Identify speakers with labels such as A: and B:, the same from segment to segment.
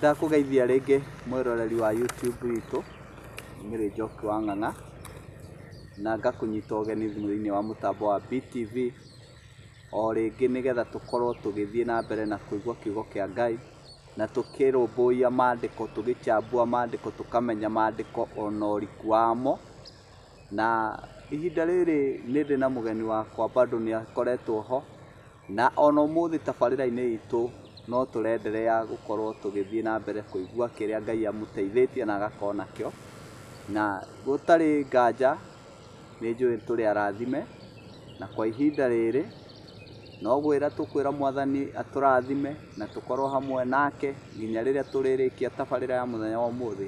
A: Ndakugeithia ringi mwiroreri wa YouTube witũ Mary Njoki wa Ng'ang'a na ngakunyita ũgeni thĩinĩ wa mũtambo wa BTV o ringi nigetha tukorwo tugithie na mbere na kuigua kiugo kia Ngai na tukirũmbũiya maandĩko tũgĩchambua maandĩko tukamenya maandĩko ona ũriku wamo. Na ihinda rĩrĩ nĩ ndĩ na mũgeni wakwa bado nĩ akoretwo ho na ona ũmũthĩ tabarĩra-inĩ itũ no tũrenderea gũkorwo tũgĩthiĩ na mbere kũigua kĩrĩa Ngai amũteithĩtie na agakorwo nakĩo, na gũtarĩ nganja nĩ njũĩ tũrĩ arathime na kwa ihinda rĩrĩ no gwĩra tũkwĩra Mwathani atũrathime na tũkorwo hamwe nake nginya rĩrĩa tũrĩrĩkia tabarĩra ya mũthenya wa ũmũthĩ.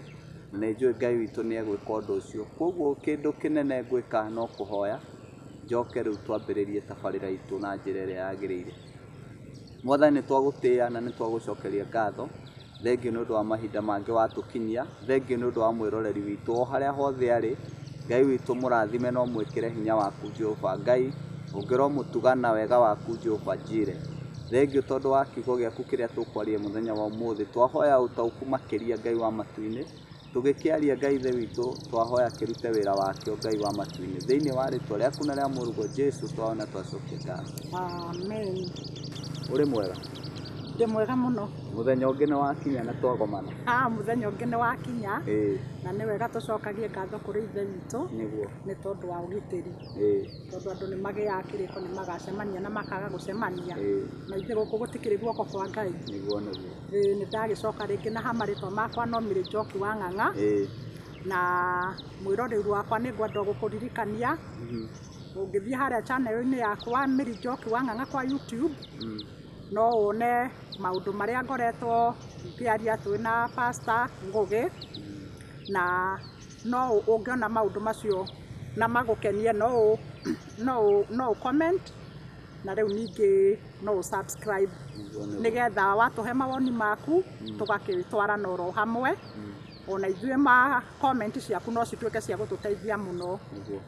A: Nĩ njũĩ Ngai witũ nĩ egwĩka ũndũ ũcio, koguo kĩndũ kĩnene ngwĩka no kũhoya njoke rĩu twambĩrĩrie tabarĩra itũ na njĩra ĩrĩa yagĩrĩire. Mwathani nĩ twagũtĩĩa na nĩ twagũcokeria ngatho, thengiũ nĩ ũndũ wa mahinda mangĩ watũkinyia, thengiũ nĩ ũndũ wa mwĩroreri witũ o harĩa hothe arĩ. Ngai witũ mũrathime na ũmwĩkĩre hinya waku Jehova Ngai, ũngĩrwo mũtuga na wega waku Jehova Njire. Thengiũ tondũ wa kiugo gĩaku kĩrĩa tũkwaria mũthenya wa ũmũthĩ, twahoya ũtaũku makĩria Ngai wa matu-inĩ, tũgĩkĩaria Ngai ithe witũ twahoya kĩrute wĩra wakĩo Ngai wa matu-inĩ, thĩinĩ wa rĩtwa rĩaku na rĩa mũrugo Jesu twahona twacokia ngatho.
B: Amen.
A: Ũrĩ mwega?
B: Ndĩ mwega mũno.
A: Mũthenya ũngĩ nĩ wakinya na twagomana.
B: Mũthenya ũngĩ nĩ wakinya na nĩ wega tũcokagie ngatho kũrĩ ithe witũ
A: nĩguo
B: nĩ tondũ wa ũgitĩri, tondũ andũ nĩ magĩaga kĩrĩko nĩ magacemania na makaga gũcemania na ithe gũkũ gũtikĩrĩ guoko kwa Ngai.
A: Nĩguo
B: nĩ ndagĩcoka rĩngĩ na marĩtwa makwa no Mary Njoki wa Ng'ang'a na mwĩroreri wakwa nĩ ngwenda gũkũririkania ũngĩthiĩ harĩa channel-inĩ yakwa Mary Njoki wa Ng'ang'a kwa YouTube no wone maũndũ marĩa ngoretwo ngĩaria twĩ na Pastor Ngũgĩ, na no ũngĩona maũndũ macio na magũkenie no comment na rĩu ningĩ no subscribe nigetha watũhe mawoni maku tũgakĩtwarana oro hamwe. Ona ithuĩ ma comment ciaku no cituĩke cia gũtũteithia mũno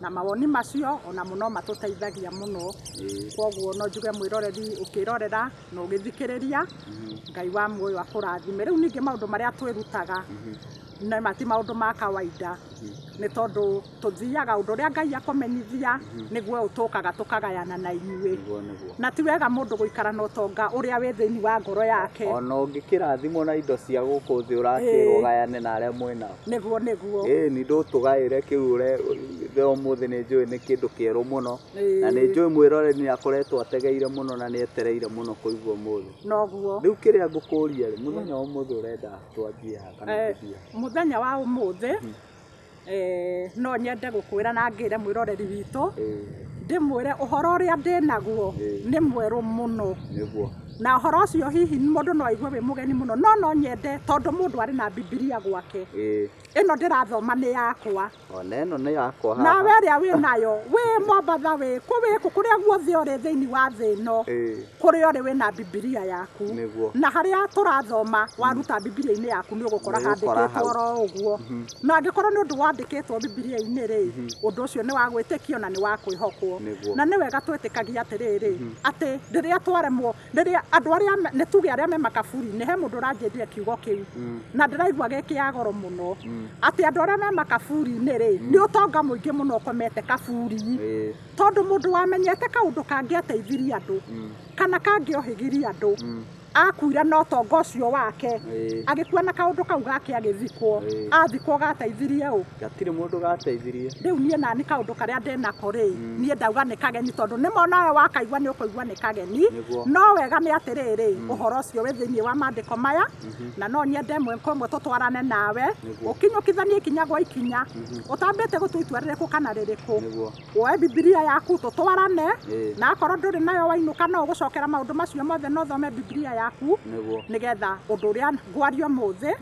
B: na mawoni macio ona mũno matũteithagia mũno. Koguo no njuge mwĩroreri ũkĩrorera na ũgĩthikĩrĩria, Ngai wa muoyo akũrathime. Rĩu ningĩ maũndũ marĩa twĩrutaga na mati maũndũ ma kawaida nĩ tondũ tũthiaga ũndũ ũrĩa Ngai akũmenyithia nĩguo ũtũkaga tũkagayana na inyuĩ, na ti wega mũndũ gũikara na ũtonga ũrĩa wĩ thĩinĩ wa ngoro yake.
A: Ona ũngĩkĩrathimwo na indo cia gũkũ thĩ ũrakĩrwo gayane na arĩa mwĩnao.
B: Nĩguo
A: nĩ ndũtũgaĩre kĩu ũmũthĩ nĩ njũĩ nĩ kĩndũ kĩerũ mũno na nĩ njũĩ mwĩroreri nĩ akoretwo ategeire mũno na nĩ etereire mũno kũigua ũmũthĩ.
B: Noguo
A: rĩu kĩrĩa ngũkũria mũthenya wa ũmũthĩ ũrenda twambie kana
B: mũthenya wa ũmũthĩ no nyende gũkwĩra na ngĩre mwĩroreri witũ ndĩmwĩre ũhoro ũrĩa ndĩnaguo nĩ mwerũ mũno, na ũhoro ũcio hihi mũndũ no aigue wĩ mũgeni mũno, no nyende tondũ mũndũ arĩ na Bibilia gwake. Ĩno ndĩrathoma nĩ yakwa.
A: Ona ĩno nĩ yakwa haha.
B: Na we ũrĩa wĩ nayo wĩ Mombatha wĩkũ kũrĩa guothe ũrĩ thĩinĩ wa thĩ ĩno kũrĩa ũrĩ wĩna Bibilia yaku, na harĩa tũrathoma waruta Bibilia-inĩ yaku nĩ ũgũkora handĩkĩtwo oro ũguo. Na angĩkorwo nĩ ũndũ wandĩkĩtwo Bibilia-inĩ rĩ, ũndũ ũcio nĩ wa gwĩtĩkio na nĩ wa kwĩhokwo, na nĩ wega twĩtĩkagia atĩrĩrĩ atĩ rĩrĩa twaremwo rĩrĩa andũ arĩa nĩ tuge arĩa me makaburi-inĩ, he mũndũ ũranjĩndire kiugo kĩu na ndĩraigua gĩkĩa goro mũno atĩ andũ arĩa me makaburi-inĩ rĩ nĩ ũtonga mũingĩ mũno ũkomete kaburi, tondũ mũndũ wamenyete kaũndũ kangĩateithirie andũ kana kangĩohĩgirie andũ akuire na ũtonga ũcio wake agĩkua na kaũndũ kau gake agĩthikwo, athikwo gateithirie ũ?
A: Gatirĩ mũndũ gateithirie.
B: Rĩu niĩ nani kaũndũ karĩa ndĩnako rĩ niĩ ndauga nĩ kageni, tondũ nĩmo nawe wakaigua nĩ ũkũigua nĩ kageni, no wega nĩ atĩrĩrĩ ũhoro ũcio wĩ thĩinĩ wa maandĩko maya na no nyende kwĩmwe tũtwarane nawe ũkinyũkithanie ikinya gwa ikinya, ũtambĩte gũtua itua rĩrĩkũ kana rĩrĩkũ, woe Bibilia yaku tũtwarane, na akorwo ndũrĩ nayo wainũka no ũgũcokera maũndũ macio mothe no thome Bibilia yaku nigetha ũndũ ũrĩa ngwaria ũmũthĩ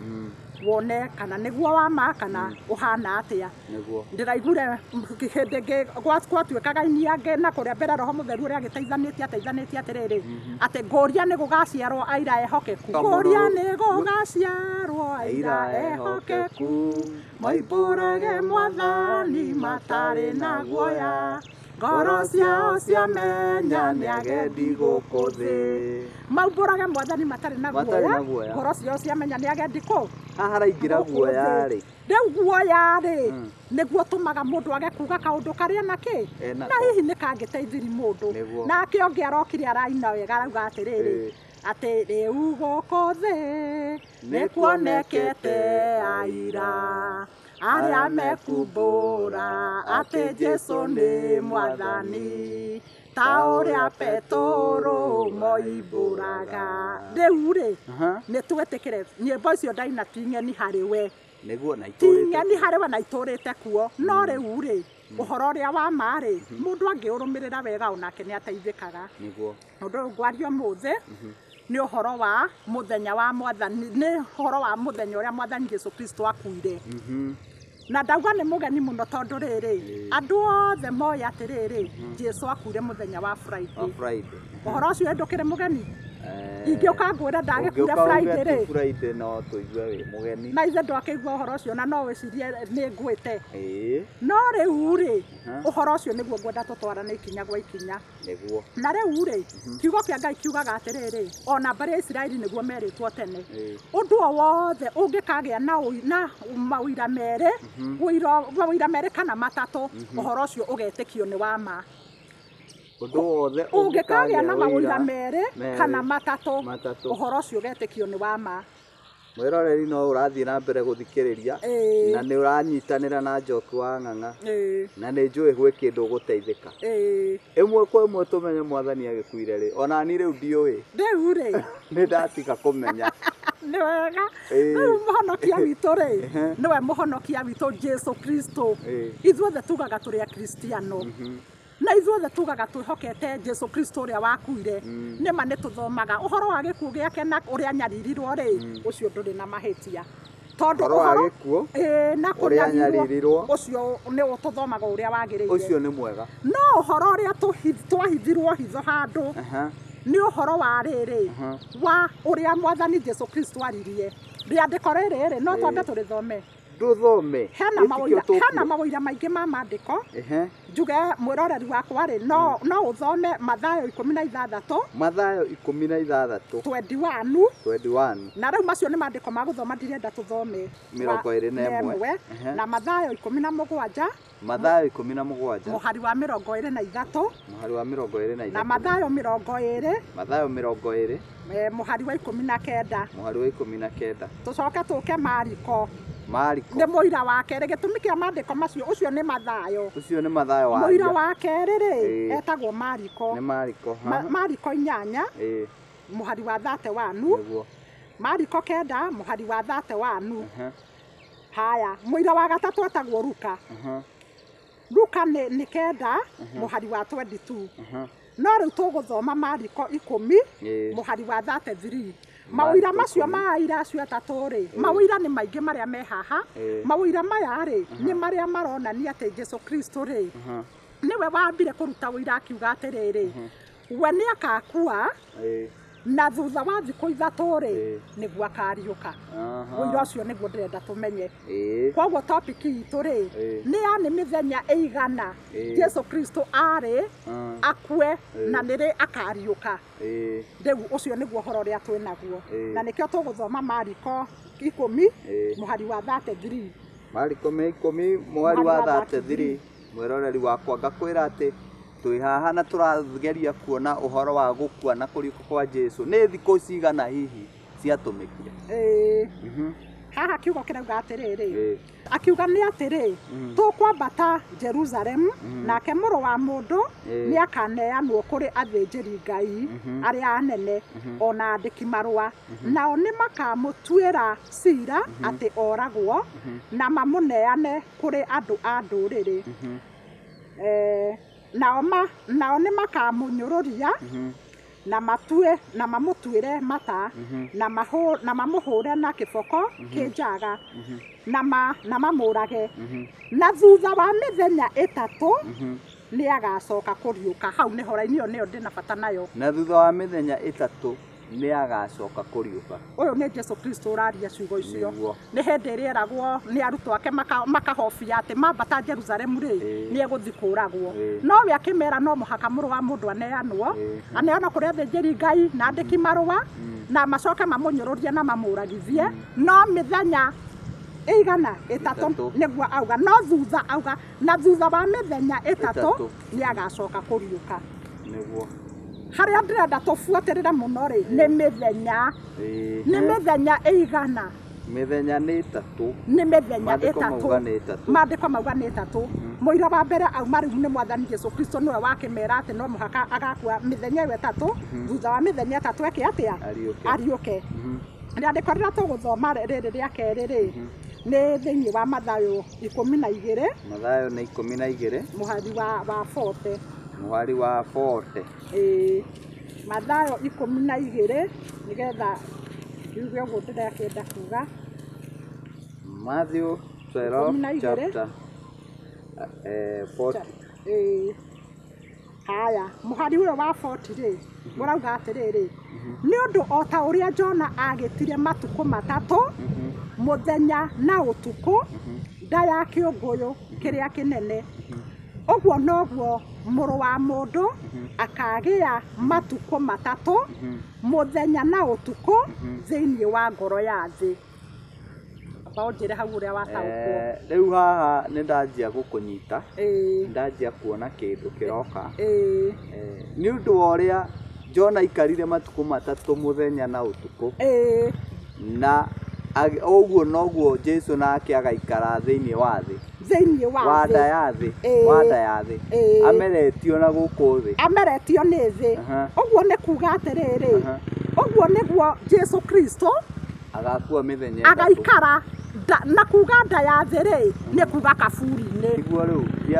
B: wone kana nĩguo wa ma kana ũhana atĩa. Ndĩraiguire hĩndĩ ĩngĩ gwatuĩkaga iniangĩ na kũrĩa mbere Roho Mũtheru ũrĩa agĩteithanĩtie atĩrĩrĩ atĩ ngũria nĩ gũgaciarwo aira ehokeku, ngũria nĩ gũgaciarwo aira ehokeku, moimbũrage Mwathani matarĩ na guoya, ngoro ciao ciamenya nĩ agendi gũkũ thĩ. Maumbũrage Mwathani matarĩ na guoya, ngoro ciao ciamenya nĩ agendi kũ.
A: Haha haraingĩra guoya rĩ.
B: Rĩu guoya rĩ nĩguo ũtũmaga mũndũ age kuga kaũndũ karĩa na kĩ na hihi nĩ kangĩteithiri mũndũ. Nake ũngĩ arokire araina wega arauga atĩrĩrĩ atĩ rĩu gũkũ thĩ nĩ kuonekete aira arĩa mekumbũra atĩ Jesũ nĩ Mwathani ta ũrĩa Petero moimbũraga. Rĩu rĩ nĩ twĩtĩkĩre nyĩmbo icio ndaina ti ng'eni harĩ we, ti ng'eni harĩ we na itũrĩte kuo, no rĩu rĩ ũhoro ũrĩa wa ma rĩ mũndũ angĩũrũmĩrĩra wega onake nĩ ateithĩkaga. Ũndũ ũyũ ngwaria ũmũthĩ nĩ ũhoro wa mũthenya wa Mwathani, nĩ ũhoro wa mũthenya ũrĩa Mwathani Jesũ Kristo akuire. Na ndauga nĩ mũgeni mũno tondũ rĩrĩ andũ othe moĩ atĩrĩrĩ Jesũ akuire mũthenya wa Friday. Ũhoro ũcio ndũkĩrĩ mũgeni? Ingĩũka ngwĩra ndagĩkuire Friday
A: no tũigue wĩ mũgeni.
B: Na ithe ndwakĩigua ũhoro ũcio na no wĩcirie nĩ ngwĩte. No rĩu rĩ ũhoro ũcio nĩguo ngwenda tũtwarane ikinya gwa ikinya. Na rĩu rĩ kiugo kĩa Ngai kiugaga atĩrĩrĩ ona mbarĩ ya Isiraeli nĩguo merĩtwo tene. Ũndũ o wothe ũngĩkagĩa na mawĩra merĩ, mawĩra merĩ kana matatũ, ũhoro ũcio ũgetĩkio nĩ wa ma. Ũngĩkagĩa na mawĩra merĩ kana matatũ, ũhoro ũcio ũgetĩkio nĩ wa ma.
A: Mwĩroreri no ũrathiĩ na mbere gũthikĩrĩria na nĩ ũranyitanĩra na Njoki wa Ng'ang'a na nĩ njũĩ gwĩ kĩndũ ũgũteithĩka. Ĩmwe kwa ĩmwe tũmenye Mwathani agĩkuire rĩ, ona niĩ rĩu ndiũĩ.
B: Rĩu rĩ
A: nĩ ndatiga kũmenya.
B: Nĩ wega rĩu mũhonokia witũ rĩ nĩwe mũhonokia witũ Jesũ Kristo. Ithuothe tugaga tũrĩ akristiano na ithuothe tugaga twĩhokete Jesũ Kristo ũrĩa wakuire. Nĩma nĩ tũthomaga ũhoro wa gĩkuũ gĩake na ũrĩa anyaririrwo rĩ ũcio ndũrĩ na mahĩtia. Tondũ ũhoro na kũnyarirwo ũcio nĩ ũtũthomaga ũrĩa wagĩrĩire.
A: Ũcio nĩ mwega.
B: No ũhoro ũrĩa twahithirwo hitho handũ nĩ ũhoro wa rĩrĩ wa ũrĩa Mwathani Jesũ Kristo aririe. Rĩandĩko rĩrĩ no twambe tũrĩthome.
A: Ndũthome.
B: Hena mawĩra maingĩ ma maandĩko. Njuge mwĩroreri wakwa rĩ no ũthome Mathayo 16.
A: Mathayo 16.
B: 21. Na rĩu macio nĩ maandĩko ma gũthoma ndirenda tũthome.
A: 21.
B: Na Mathayo 17.
A: Mathayo 17.
B: Mũhari wa 23.
A: Mũhari wa 23.
B: Na Mathayo 20.
A: Mathayo 20.
B: Mũhari wa 19.
A: Mũhari wa 19.
B: Tũcoke tũke Mariko.
A: Nĩ
B: mũira wa kerĩ, gĩtũmi kĩa maandĩko macio ũcio nĩ Mathayo.
A: Ũcio nĩ Mathayo wa
B: mũira wa kerĩ rĩ etagwo Mariko.
A: Nĩ Mariko.
B: Mariko 8 mũhari wa 31. Mariko 9 mũhari wa 31. Haya, mũira wa gatatũ etagwo Luka. Luka nĩ 9 mũhari wa 22. No rĩu tũgũthoma Mariko 10 mũhari wa 33. Mawĩra macio ma aira acio atatũ rĩ mawĩra nĩ maingĩ marĩa me haha. Mawĩra maya rĩ nĩ marĩa maronania atĩ Jesũ Kristo rĩ nĩwe wambire kũruta wĩra akiuga atĩrĩrĩ we nĩ akakua na thutha wa thikũ ithatũ rĩ nĩguo akariũka. Wĩra ũcio nĩguo ndĩrenda tũmenye. Koguo topic itũ rĩ nĩ ya nĩ mĩthenya ĩigana Jesũ Kristo arĩ akue na nĩrĩ akariũka. Rĩu ũcio nĩguo ũhoro ũrĩa twĩnaguo na nĩkĩo tũgũthoma Mariko 10 mũhari wa 33.
A: Mariko 10 mũhari wa 33. Mwĩroreri wakwa ngakwĩra atĩ twĩ haha na tũrageria kuona ũhoro wa gũkua na kũriũka kwa Jesũ nĩ thikũ cigana hihi ciatũmĩkire. Haha kiugo kĩrauga atĩrĩrĩ akiuga nĩ atĩrĩ tũkwambata Jerusalem nake mũrũ wa mũndũ nĩ akaneanwo kũrĩ athĩnjĩri Ngai arĩa anene ona andĩki marũa nao nĩ makamũtuĩra cira atĩ oragwo na mamũneane kũrĩ andũ a ndũrĩrĩ. Nao nĩ makamũnyũrũria na mamũtuĩre mata na mamũhũre na kĩboko kĩnjaga na mamũrage na thutha wa mĩthenya ĩtatũ nĩ agacoka kũriũka. Hau nĩ hora-inĩ ĩyo nĩyo ndĩna bata nayo. Na thutha wa mĩthenya ĩtatũ nĩ agacoka kũriũka.
B: Ũyũ nĩ Jesu Kristo ũraria ciugo icio. Nĩ hĩndĩ ĩrĩa eragwo nĩ arutwo ake makahobia atĩ mambata Jerusalemu rĩ nĩ egũthiĩ kũũragwo. No we akĩmera no mũhaka mũrũ wa mũndũ aneanwo, aneanwo kũrĩ athĩnjĩri Ngai na andĩki marũa na macoke mamũnyũrũrie na mamũragithie. No mĩthenya ĩigana ĩtatũ nĩguo auga, no thutha auga na thutha wa mĩthenya ĩtatũ nĩ agacoka kũriũka.
A: Nĩguo
B: harĩa ndĩrenda tũbuatĩrĩre mũno rĩ nĩ mĩthenya. Nĩ mĩthenya ĩigana?
A: Mĩthenya nĩ ĩtatũ.
B: Nĩ mĩthenya ĩtatũ.
A: Maandĩko
B: mauga nĩ ĩtatũ. Mũira wa mbere auma rĩu nĩ Mwathani Jesu Kristo nĩwe wakĩmera atĩ no mũhaka agakua mĩthenya ĩyo ĩtatũ. Thutha wa mĩthenya ĩtatũ eke atĩa? Ariũke. Rĩandĩko rĩrĩa tũgũthoma rĩrĩ rĩa kerĩ rĩ nĩ thĩinĩ wa Mathayo 12.
A: Mathayo nĩ 12.
B: Mũhari wa 40.
A: Mũhari wa 40.
B: Mathayo 12 nĩgetha yuge ũguo ndĩrakĩenda kuga.
A: Matthew 12 chapter 40.
B: Haya, mũhari ũyũ wa 40 rĩ mũrauga atĩrĩrĩ, nĩ ũndũ o ta ũrĩa Jona agĩtire matukũ matatũ mũthenya na ũtukũ nda ya kĩũngũyũ kĩrĩa kĩnene, ũguo noguo mũrũ wa mũndũ akagĩa matukũ matatũ mũthenya na ũtukũ thĩinĩ wa ngoro ya thĩ. Baũnjĩre hau ũrĩa wataũkwo.
A: Rĩu haha nĩ ndanjia gũkũnyita, ndanjia kuona kĩndũ kĩroka. Nĩ ũndũ wa ũrĩa Jona aikarire matukũ matatũ mũthenya na ũtukũ, na ũguo noguo Jesu nake agaikara thĩinĩ wa thĩ. Wa nda ya thĩ. Ameretio na gũkũ thĩ. Ameretio
B: nĩ thĩ. Ũguo nĩ kuga atĩrĩrĩ, ũguo nĩguo Jesu Kristo
A: agakua mĩthenya
B: agaikara na kuga nda ya thĩ rĩ nĩ kuga kaburi-inĩ.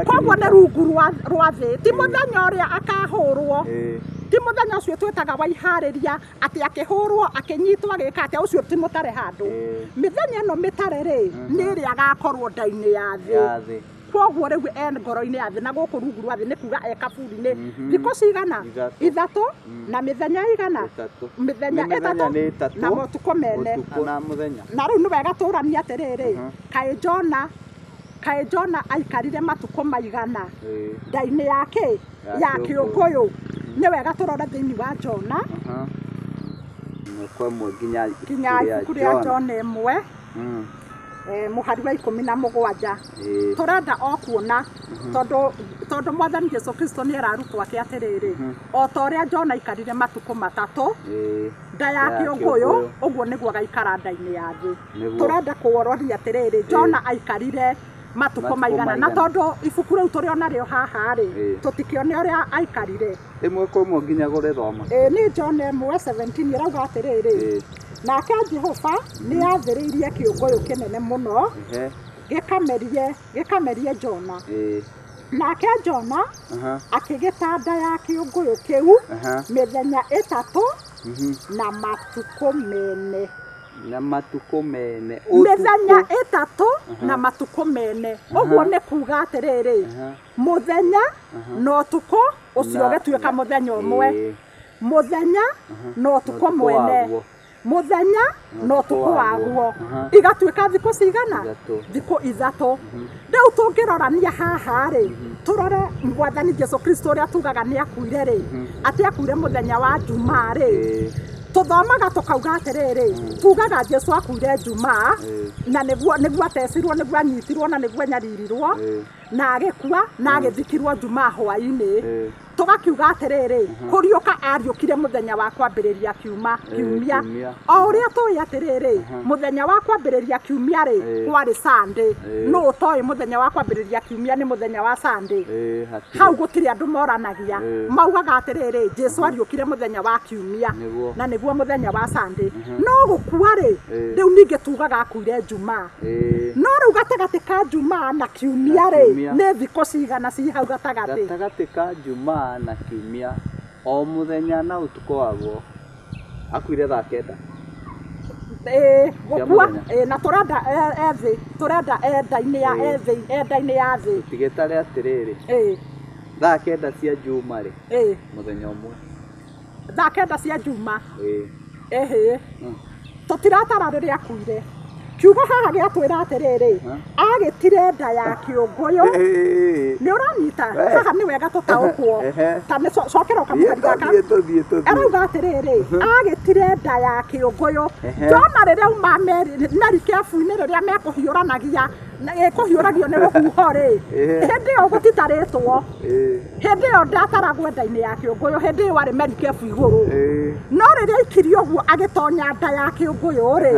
B: Koguo nĩ rungu rwa thĩ, ti mũthenya ũrĩa akahũrwo. Ti mũthenya ũcio twĩtaga wa iharĩria atĩ akĩhũrwo akĩnyitwo agĩka atĩ ũcio ti mũtare handũ. Mĩthenya ĩno mĩtare rĩ nĩ ĩrĩa agakorwo nda-inĩ ya thĩ. Koguo rĩu ngoro-inĩ ya thĩ na gũkũ rungu rwa thĩ nĩ kuga kaburi-inĩ. Thikũ cigana? Ithatũ. Na mĩthenya ĩigana? Mĩthenya ĩtatũ na matukũ mene. Na rĩu nĩ wega tũranie atĩrĩrĩ, kaĩ Jona aikarire matukũ maigana nda-inĩ yake ya kĩũngũyũ? Nĩ wega tũrore thĩinĩ wa Jona
A: nginya
B: ibuku rĩa Jona 1 mũhari wa 17. Tũrenda o kuona tondũ Mwathani Jesu Kristo nĩ ararutwo ake atĩrĩrĩ, o ta ũrĩa Jona aikarire matukũ matatũ nda ya kĩũngũyũ, ũguo nĩguo agaikara nda-inĩ ya thĩ. Tũrenda kũwororia atĩrĩrĩ, Jona aikarire matukũ maigana, na tondũ ibuku rĩu tũrĩ onarĩo haha rĩ tũtikĩone ũrĩa aikarire.
A: Ĩmwe kwa ĩmwe nginya gũrĩthoma.
B: Nĩ Jona 1:17 ĩrauga atĩrĩrĩ, nake Jehova nĩ athĩrĩirie kĩũngũyũ kĩnene mũno gĩkamerie Jona. Nake Jona akĩgĩta nda ya kĩũngũyũ kĩu mĩthenya ĩtatũ na matukũ mene. Mĩthenya ĩtatũ na matukũ mene. Ũguo nĩ kuga atĩrĩrĩ, mũthenya na ũtukũ ũcio ũgĩtuĩka mũthenya ũmwe. Mũthenya na ũtukũ mwene. Mũthenya na ũtukũ waguo igatuĩka thikũ cigana? Thikũ ithatũ. Rĩu tũngĩrorania haha rĩ tũrore Mwathani Jesu Kristo ũrĩa tugaga nĩ akuire rĩ, atĩ akuire mũthenya wa Jumaa rĩ, tũthomaga tũkauga atĩrĩrĩ, tugaga Jesu akuire Jumaa na nĩguo atecirwo, nĩguo anyitirwo na nĩguo anyaririrwo na agĩkua na agĩthikirwo Jumaa hwaĩ-inĩ. Tugakiuga atĩrĩrĩ, kũriũka ariũkire mũthenya wa kwambĩrĩria kiumia. O ũrĩa tũĩ atĩrĩrĩ, mũthenya wa kwambĩrĩria kiumia rĩ kwarĩ Sunday. Nũ ũtoĩ mũthenya wa kwambĩrĩria kiumia nĩ mũthenya wa Sunday? Hau gũtirĩ andũ moranagia, maugaga atĩrĩrĩ, Jesu ariũkire mũthenya wa kiumia na nĩguo mũthenya wa Sunday. No gũkua rĩ rĩu ningĩ tugaga akuire Jumaa. No rĩu gatagatĩ ka Jumaa na kiumia rĩ nĩ thikũ cigana ci hau gatagatĩ?
A: Gatagatĩ ka Jumaa na kiumia o mũthenya na ũtukũ waguo akuire thaa 9.
B: Gũkua na tũrenda ethĩ, tũrenda enda-inĩ ya thĩ.
A: Tigĩtare atĩrĩrĩ, thaa 9 cia Juma rĩ mũthenya ũmwe.
B: thaa kenda cia njuma ehe tutiratara riria kuire kiugo haha giatwira atiriri agitire nda ya kiunguyu ni uranyita haha ni wega tutaukwo ta ni cokera ukamukari gaka arauga atiriri agitire nda ya kiunguyu jona riria uma meri kefu-ini riria mekuhiuranagia kuhiuragio ni ruhuho ri hindi iyo gutitaritwo hindi iyo ndataragwo nda-ini ya kiunguyu hindi iyo ari meri kefu iguru no riria ikirio guo agitonya nda ya kiunguyu ri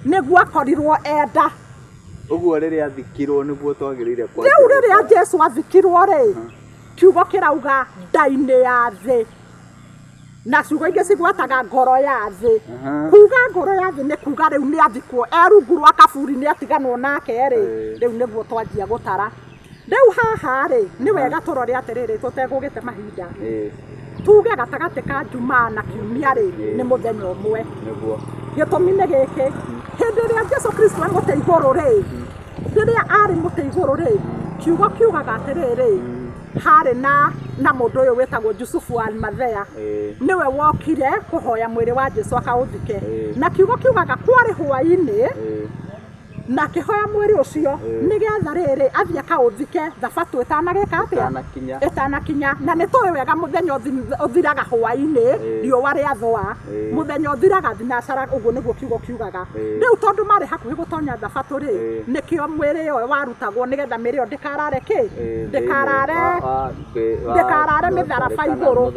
B: niguo akorirwo enda
A: uguo riria athikirwo niguo twagirire kwa
B: riu riria Jesu athikirwo ri kiugo kirauga nda-ini ya thi na ciugo ingi cigwataga ngoro ya thi kuga ngoro ya thi ni kuga riu ni athikwo erungu rwa kaburi ni atiganwo nake ri riu niguo twanjia gutara riu haha ri ni wega turore atiriri tutegugite mahinda tuge gatagati ka njuma na kiumia ri ni muthenya umwe
A: niguo
B: gitumi ni giki hindi ria Jesu Kristo amuti iguru ri riria ari muti iguru ri kiugo kiugaga atiriri hari na mundu uyu wetagwo Yusufu Arimathea niwe wokire kuhoya mwiri wa Jesu akauthike na kiugo kiugaga kwari hwaini na kihoya mwiri ucio nigetha riri athia kauthike thabatu itanagika atia itanakinya na nitui wega muthenya uthiraga hwaini riua riathwa muthenya uthiraga thinacara uguo niguo kiugo kiugaga riu tondu mari hakuhi gutonya thabatu ri nikio mwiri uyu warutagwo nigetha miri yo ndikarare ki ndikarare mitharaba iguru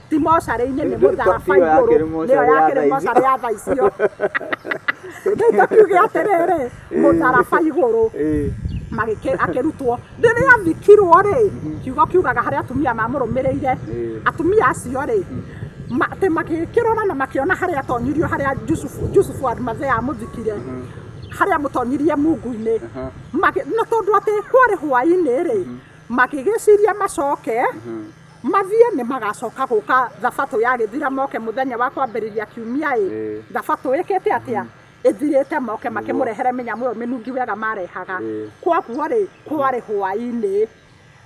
B: ti mocarĩ-inĩ nĩ mũtharaba iguru niyo yakĩrĩ mocarĩ ya thaa icio ndio kiuge atiriri mũtharaba iguru akirutwo riria athikirwo ri kiugo kiugaga haria atumia mamũrũmĩrĩire atumia acio ri te makĩrora na makiona haria atonyirio haria Yusufu Arimathea amuthikire haria mutonyirie mungu-inĩ na tondu ati kwari hwaini ri makĩgĩciria macoke mathie ni magacoka guka thabatu yagithira moke muthenya wa kwambĩrĩria kiumia thabatu ĩkĩte atia ithirite moke makĩmũrehere mĩnyamũ ĩyo mĩnungi wega marehaga kwaguo ri kwari hwaini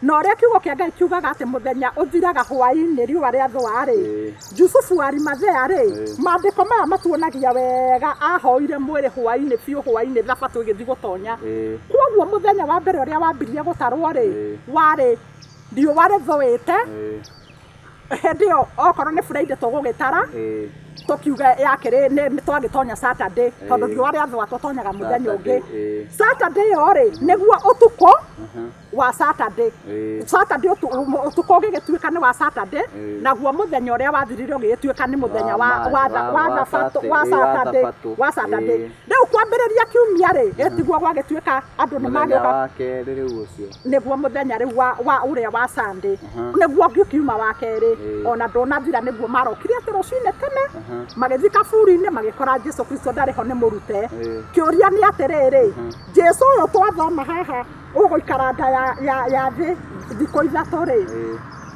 B: na ũrĩa kiugo kĩa Ngai kiugaga atĩ muthenya ũthiraga hwaini riũa rĩathũa ri Yusufu Arimathea ri maandĩko maya matuonagia wega ahoire mwĩrĩ hwaini biũ hwaini thabatu ĩgĩthi gũtonya kwaguo muthenya wa mbere ũrĩa wambirie gũtarwo ri warĩ riũa rĩthũĩte hindi ĩyo okorwo nĩ Friday tũgũgĩtara tukiuga yakĩrĩ nĩ twagĩtonya Saturday tondu riũa rĩathũa tũtonyaga muthenya ũngĩ Saturday yo ri nĩguo ũtukũ wa Saturday ũtukũ ũgĩgĩtuĩka nĩ wa Saturday naguo muthenya ũrĩa wathirire ũgĩgĩtuĩka nĩ muthenya wa Saturday rĩu kwambĩrĩria kiumia ri ĩtiguo gwagĩtuĩka andũ nĩ magĩũka nĩguo muthenya rĩu wa ũrĩa wa Sunday nĩguo ngĩkiuma wa kerĩ ona ndũnathira nĩguo marokire atĩ rũcinĩ tene magĩthi kaburi-inĩ magĩkora Jesu Kristo ndarĩ ho nĩ mũrute kĩũria nĩ atĩrĩrĩ Jesu ũyũ twathoma haha ũgũikara nda ya thĩ thikũ ithatũ rĩ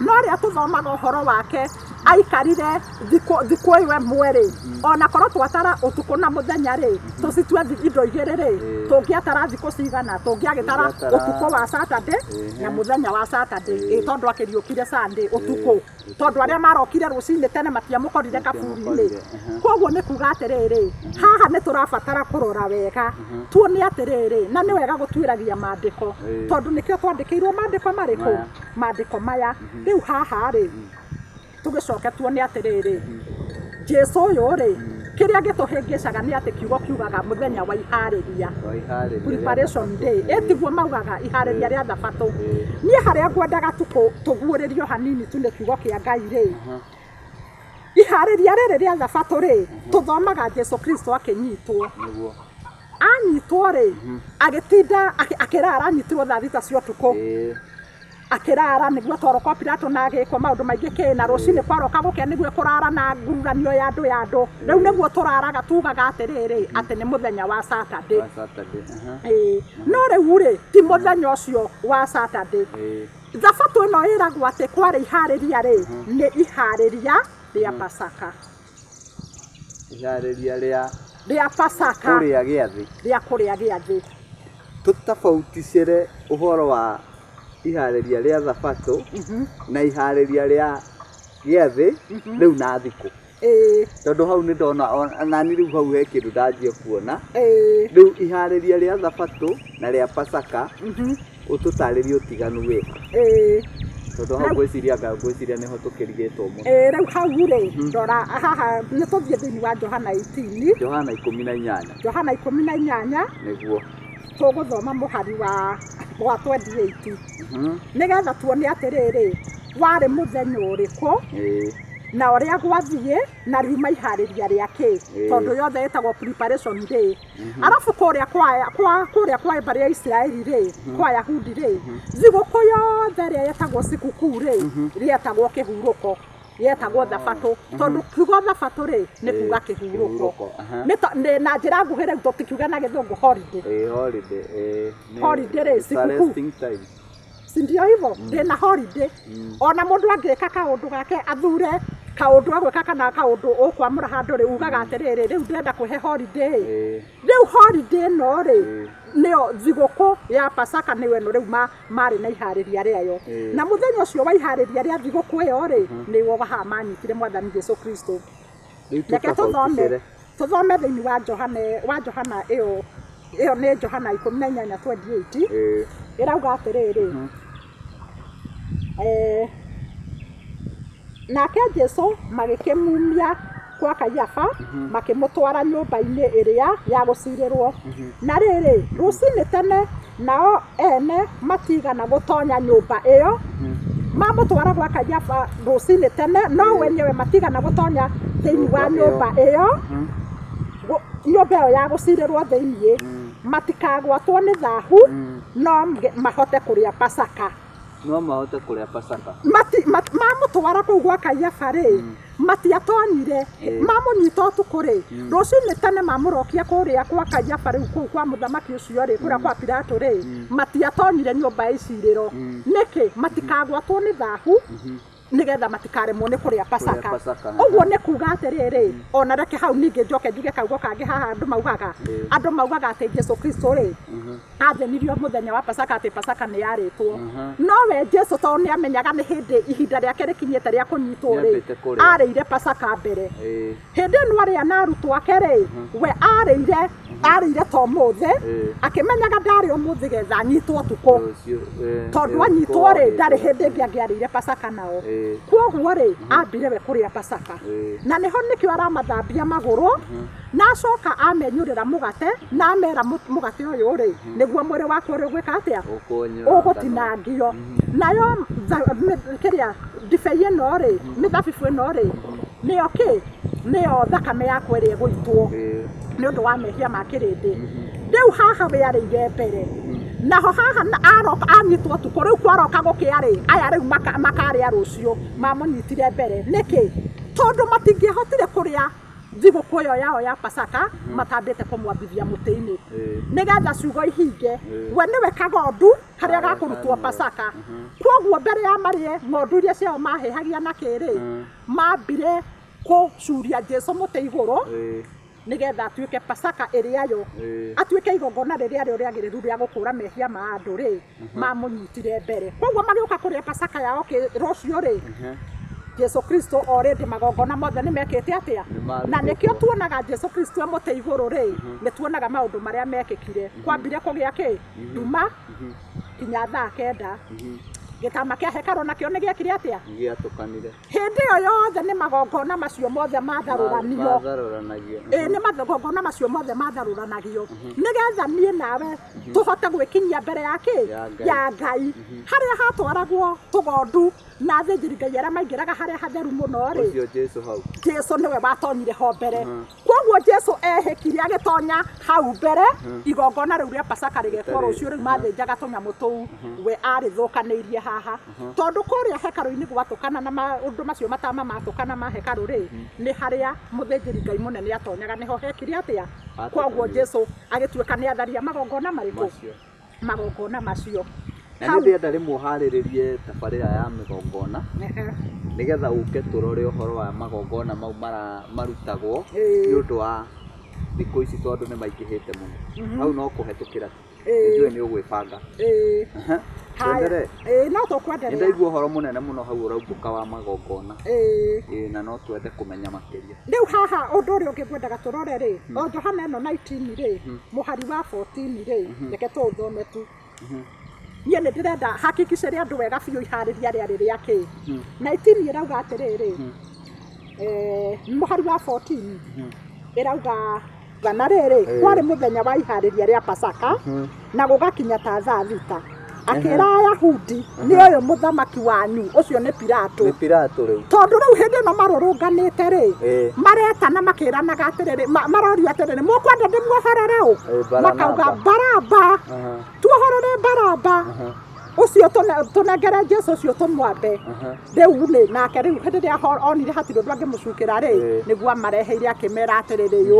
B: no rĩrĩa tũthomaga ũhoro wake aikarire thikũ ĩyo ĩmwe rĩ ona korwo twatara ũtukũ na mũthenya rĩ tũcitue indo igĩrĩ rĩ tũngĩatara thikũ cigana tũngĩagĩtara ũtukũ wa Saturday na mũthenya wa Saturday tondũ akĩriũkire Sunday ũtukũ tondu aria marokire rucinĩ tene matiamũkorire kaburi-inĩ koguo nĩ kuga atĩrĩrĩ haha nĩ tũrabatara kũrora wega tuone atĩrĩrĩ na nĩ wega gũtuĩragia maandĩko tondu nĩkĩo twandĩkĩirwo maandĩko marĩkũ maandĩko maya rĩu haha rĩ tũgĩcoke tuone atĩrĩrĩ Jesu ũyũ rĩ kĩrĩa gĩtũhĩngĩcaga nĩ atĩ kiugo kiugaga mũthenya wa iharĩria preparation day tiguo maugaga iharĩria rĩa thabatũ niĩ harĩa ngwendaga tũguũrĩrio hanini tu nĩ kiugo kĩa Ngai rĩ iharĩria rĩrĩ rĩa thabatũ rĩ tũthomaga Jesu Kristo akĩnyitwo anyitwo rĩ agĩtinda akĩrara anyitirwo thaa thita cia ũtukũ akĩrara nĩguo toroka Pilato na agĩkwo maũndũ maingĩ kĩna rũcinĩ kwaroka gũkĩa nĩguo kũrara na ngururanio ya andũ rĩu nĩguo tũraraga tugaga atĩrĩrĩ atĩ nĩ mũthenya wa Saturday no rĩu rĩ ti mũthenya ũcio wa Saturday thabatũ ĩno ĩragwo atĩ kwarĩ iharĩria rĩ nĩ iharĩria rĩa Pasaka
A: iharĩria
B: rĩa Pasaka rĩa kũrĩa gĩathĩ
A: tũtabauticĩre ũhoro wa iharĩria rĩa thabatũ na iharĩria rĩa gĩathĩ rĩu na thikũ tondũ hau nĩ ndona nani rĩu hau he kĩndũ ndanjia kuona rĩu iharĩria rĩa Thabatũ na rĩa Pasaka ũtũtarĩrie ũtiganu wĩ tondũ hau ngwĩciria nĩho tũkĩrigĩtwo mũno
B: rĩu hau rĩ ndora haha nĩ tũthiĩ thĩinĩ wa Johana 18
A: Johana 18
B: Johana 18
A: nĩguo
B: tũgũthoma mũhari wa 28 nĩgetha tuone atĩrĩrĩ warĩ mũthenya ũrĩkũ na ũrĩa gwathiĩ na riuma iharĩria rĩake tondũ yothe ĩtagwo preparation day arabu kũrĩa kwa mbari ya Isiraeli rĩ kwa Ayahudi rĩ thigũkũ yothe ĩrĩa yetagwo sikukuu rĩ rĩetagwo kĩhurũko yetagwo Thabatũ tondũ kiugo Thabatũ rĩ nĩ kuga kĩhurũko na njĩra nguhĩ rĩu tũtikiuga na Gĩthũngũ holiday holiday rĩ sikukuu sindio hivyo ndĩna holiday ona mũndũ angĩka kaũndũ gake athure kaũndũ agwĩka kana kaũndũ ũkwamũra handũ rĩ ugaga atĩrĩrĩ rĩu ndĩrenda kũhe holiday rĩu holiday no rĩ nĩyo thigũkũ ya Pasaka nĩyo ĩno rĩu marĩ na iharĩria rĩayo na mũthenya ũcio wa iharĩria rĩa thigũkũ ĩyo rĩ nĩguo haha manyitire Mwathani Jesũ Kristo reke tũthome thĩinĩ wa Johana ĩyo nĩ Johana 18:28 ĩrauga atĩrĩrĩ nake Jesũ magĩkĩmumia kwa Kayafa makĩmũtwara nyũmba-inĩ ĩrĩa ya gũcirĩrwo na rĩrĩ rũcinĩ tene nao ene matigana gũtonya nyũmba ĩyo mamũtwara gwa Kayafa rũcinĩ tene no wenyewe matigana gũtonya thĩinĩ wa nyũmba ĩyo ya gũcirĩrwo thĩinĩ matikagwatwo nĩ thahu no mahote kũrĩa Pasaka mamũtwara kũu gwa Kayafa rĩ matiatonyire mamũnyita ũtukũ rĩ rũcinĩ tene mamũrokia kũrĩa kwa Kayafa rĩu kũu kwa mũthamaki ũcio rĩ kũrĩa kwa Pilato rĩ matiatonyire nyũmba icirĩro nĩkĩ matikagwatwo nĩ thahu nigetha matikaremwo nĩ kũrĩa Pasaka ũguo nĩ kuga atĩrĩrĩ ona reke hau ningĩ njoke njuge kaugo kangĩ haha andũ maugaga atĩ Jesũ Kristo rĩ athenirio mũthenya wa Pasaka atĩ Pasaka nĩ yarĩtwo no we Jesũ tondũ nĩ amenyaga nĩ hĩndĩ ihinda rĩake rĩkinyĩte rĩa kũnyitwo rĩ arĩire Pasaka mbere hĩndĩ ĩno arĩa na arutwo ake rĩ we arĩire to mũthĩ akĩmenyaga ndarĩ ũmũthĩ getha anyitwo ũtukũ tondũ anyitwo rĩ ndarĩ hĩndĩ ĩngĩ angĩarĩire Pasaka nao kwoguo rĩ ambire we kũrĩa Pasaka na nĩho nĩkĩo aramathambia magũrũ na acoka amenyũrĩra mũgate na amera mũgate ũyũ rĩ nĩguo mwĩrĩ wake ũrĩ gwĩka atĩa ũgũtinangio nayo kĩrĩa ndibei ĩno rĩ mĩthabibũ ĩno rĩ nĩyo thakame yakwa ĩrĩa ĩgũitwo nĩ ũndũ wa mehia ma kĩrĩndĩ rĩu haha we arĩire mbere naho haha aroka anyitwo ũtukũ rĩu kwaroka gũkĩa rĩ aya rĩu makarĩa rũciũ mamũnyitire mbere nĩkĩ tondũ matingĩahotire kũrĩa thigũkũ ĩyo yao ya Pasaka matambĩte kũmwambithia mũtĩ-inĩ nĩgetha ciugo ihinge we nĩwe kagondu karĩa gakũrutwo Pasaka kwoguo mbere ya marĩe ng'ondu iria ciao mahĩhagia na kĩrĩ mambire kũcuria Jesũ mũtĩ igũrũ nigetha atuĩke Pasaka ĩrĩayo atuĩke igongona rĩrĩa rĩagĩrĩru rĩa gũkũra mehia ma andũ rĩ mamũnyitire mbere kwoguo magĩũka kũrĩa Pasaka yao rũciũ rĩ Jesũ Kristo already magongona mothe nĩ mekĩte atĩa na nĩkĩo tuonaga Jesũ Kristo mũtĩ igũrũ rĩ nĩ tuonaga maũndũ marĩa mekĩkire kwambire kũgĩa kĩ nduma kinya thaa 9 gĩtama kĩa hekarũ nakĩo nĩ gĩekire atĩa
A: gĩatũkanire
B: hĩndĩ ĩyo yothe nĩ magongona macio mothe matharũranio nĩ magongona macio mothe matharũranagio nĩgetha niĩ nawe tũhote gwĩkinyia mbere ya Ngai harĩa hatwaragwo tũgondu na athĩnjĩri Ngai arĩa maingĩraga harĩa hatheru mũno rĩ Jesũ nĩwe watonyire ho mbere kwoguo Jesũ ehĩkire agĩtonya hau mbere igongona rĩu rĩa Pasaka rĩgekwo rũciũ rĩu mathĩnjaga tũnyamũ tũu we arĩthũkanĩirie haha tondũ kũrĩa hekarũ-inĩ gwatũkana na maũndũ macio matama matũkana ma hekarũ rĩ nĩ harĩa mũthĩnjĩri Ngai mũnene atonyaga nĩho hekire atĩa kwoguo Jesũ agĩtuĩka nĩ atharia magongona marĩkũ magongona macio
A: na nĩ ndĩrenda rĩmwe ũharĩrĩrie tabarĩra ya mĩgongona nĩgetha ũke tũrore ũhoro wa magongona mau marutagwo nĩ ũndũ wa thikũ ici tondũ nĩ maingĩhĩte mũno hau no kũhetũkĩra njũĩ nĩ ũgwĩbanga Haya.
B: No tukwenderea.
A: Ndaigua uhoro munene muno hau uraumbũka wa magongona. Na no twende kumenya makiria.
B: Riu haha undu uri ungikwendaga turore ri, o Johana eno 19 ri, muhari wa 14 ri, reke tuthome tu. Niĩ nĩ ndĩrenda hakikicĩre andũ wega biũ iharĩria rĩarĩ rĩake. 19 ĩrauga atĩrĩrĩ, mũhari wa 14 ĩrauga gana rĩrĩ kwarĩ mũthenya wa iharĩria rĩa Pasaka na gũgakinya ta thaa thita. Akĩra Ayahudi nĩ ũyũ mũthamaki wanyu ũcio nĩ Pilato.
A: Nĩ Pilato rĩu.
B: Tondũ rĩu hĩndĩ ĩno marũrũnganĩte rĩ, maretana makĩranaga atĩrĩrĩ, maroria atĩrĩrĩ, mũkwenda ndĩmuohorere ũ? Makauga Baraba. Tuohorere Baraba. Ucio tunengere Jesu ucio tumwambe. Rĩu nĩ nake rĩu hĩndĩ ĩrĩa onire hatirĩ ũndũ angĩmũcukĩra rĩ, nĩguo amareheire akĩmera atĩrĩrĩ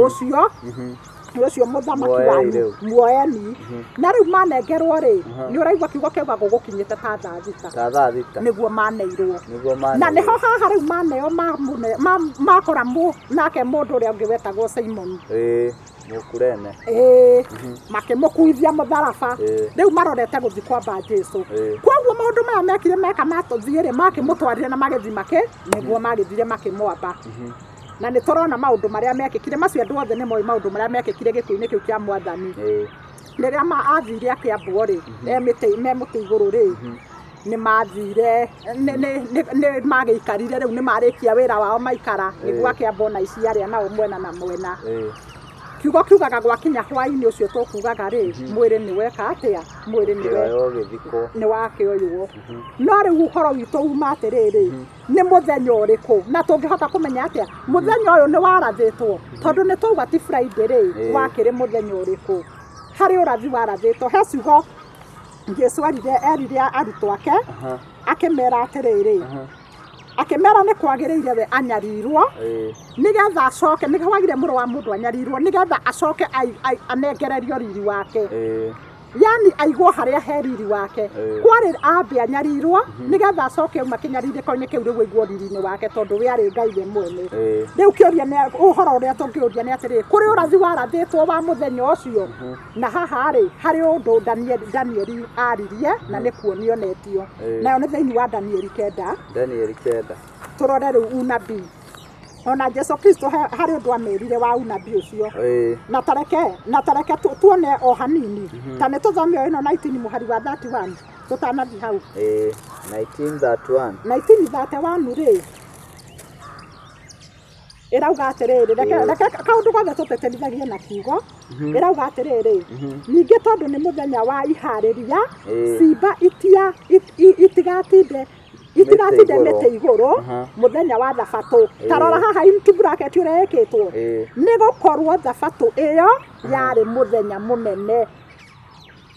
B: ucio mũthamaki wanyu muoyani. Na rĩu manengerwo rĩ, nĩ ũraigua kiugo kĩuga gũgũkinyĩte ta thaa thita nĩguo maneirwo. Na nĩho haha rĩu maneo makora nake mũndũ ũrĩa ũngĩ wetagwo Simon
A: Mũkurene.
B: Makĩmũkuithia mũtharaba. Rĩu marorete gũthiĩ kwamba Jesu. Koguo maũndũ maya mekire meka matũthiĩ rĩ, makĩmũtwarire na magĩthiĩ nĩguo magĩthire makĩmwamba. Na nĩ tũrona maũndũ marĩa mekĩkire, macio andũ othe nĩ moĩ maũndũ marĩa mekĩkire gĩkuũ-inĩ kĩu kĩa Mwathani. Rĩrĩa athire akĩambwo rĩ, me mũtĩ igũrũ rĩ, nĩ mathire nĩ magĩikarire rĩu nĩ marĩkia wĩra wao maikara nĩguo akĩambwo na ici arĩa nao mwena na mwena. Kiugo kiugaga gwakinya hwaĩ-inĩ ũcio tũkugaga rĩ, mwĩrĩ nĩ weka atĩa? Mwĩrĩ nĩ wakĩoywo. No rĩu ũhoro witũ uma atĩrĩrĩ, nĩ mũthenya ũrĩkũ na tũngĩhota kũmenya atĩa mũthenya ũyũ nĩ warathĩtwo? Tondũ nĩ twauga ti Friday rĩ, wakĩrĩ mũthenya ũrĩkũ? Harĩ ũrathi warathĩtwo. He ciugo Jesu erire arutwo ake akĩmera atĩrĩrĩ, akĩmera nĩ kwagĩrĩire we anyarirwo nĩgetha acoke, nĩ kwagĩrĩire mũrũ wa mũndũ anyarirwo nĩgetha acoke anengererio riri wake. Yani aigwo harĩa he riri wake. Kwarĩ ambe anyarirwo nĩgetha acoke auma kĩnyarirĩko-inĩ kĩu rĩu aigwo riri-inĩ wake tondũ we arĩ Ngai we mwene. Rĩu kĩũria nĩ ũhoro ũrĩa tũngĩũria nĩ atĩrĩrĩ, kũrĩ ũrathi warathĩtwo wa mũthenya ũcio? Na haha rĩ, harĩ ũndũ Danieli aririe na nĩ kuonio netio. Nayo nĩ thĩinĩ wa Danieli 9. Tũrore rĩu unabii. Ona Jesu Kristo harĩ ũndũ amerire wa unabii ũcio. Na tareke tuone o hanini. Ta nĩ tũthome ĩno 19 mũhari wa 31 tũtanathiĩ hau. 19:31 rĩ, ĩrauga atĩrĩrĩ, reke kaũndũ gothe tũteterithagie na kiugo. Ĩrauga atĩrĩrĩ, ningĩ tondũ nĩ mũthenya wa iharĩria, simba itigatinde mĩtĩ igũrũ mũthenya wa Thabatũ. Tarora haha into bracket ũrĩa ĩkĩtwo, nĩ gũkorwo Thabatũ ĩyo yarĩ mũthenya mũnene.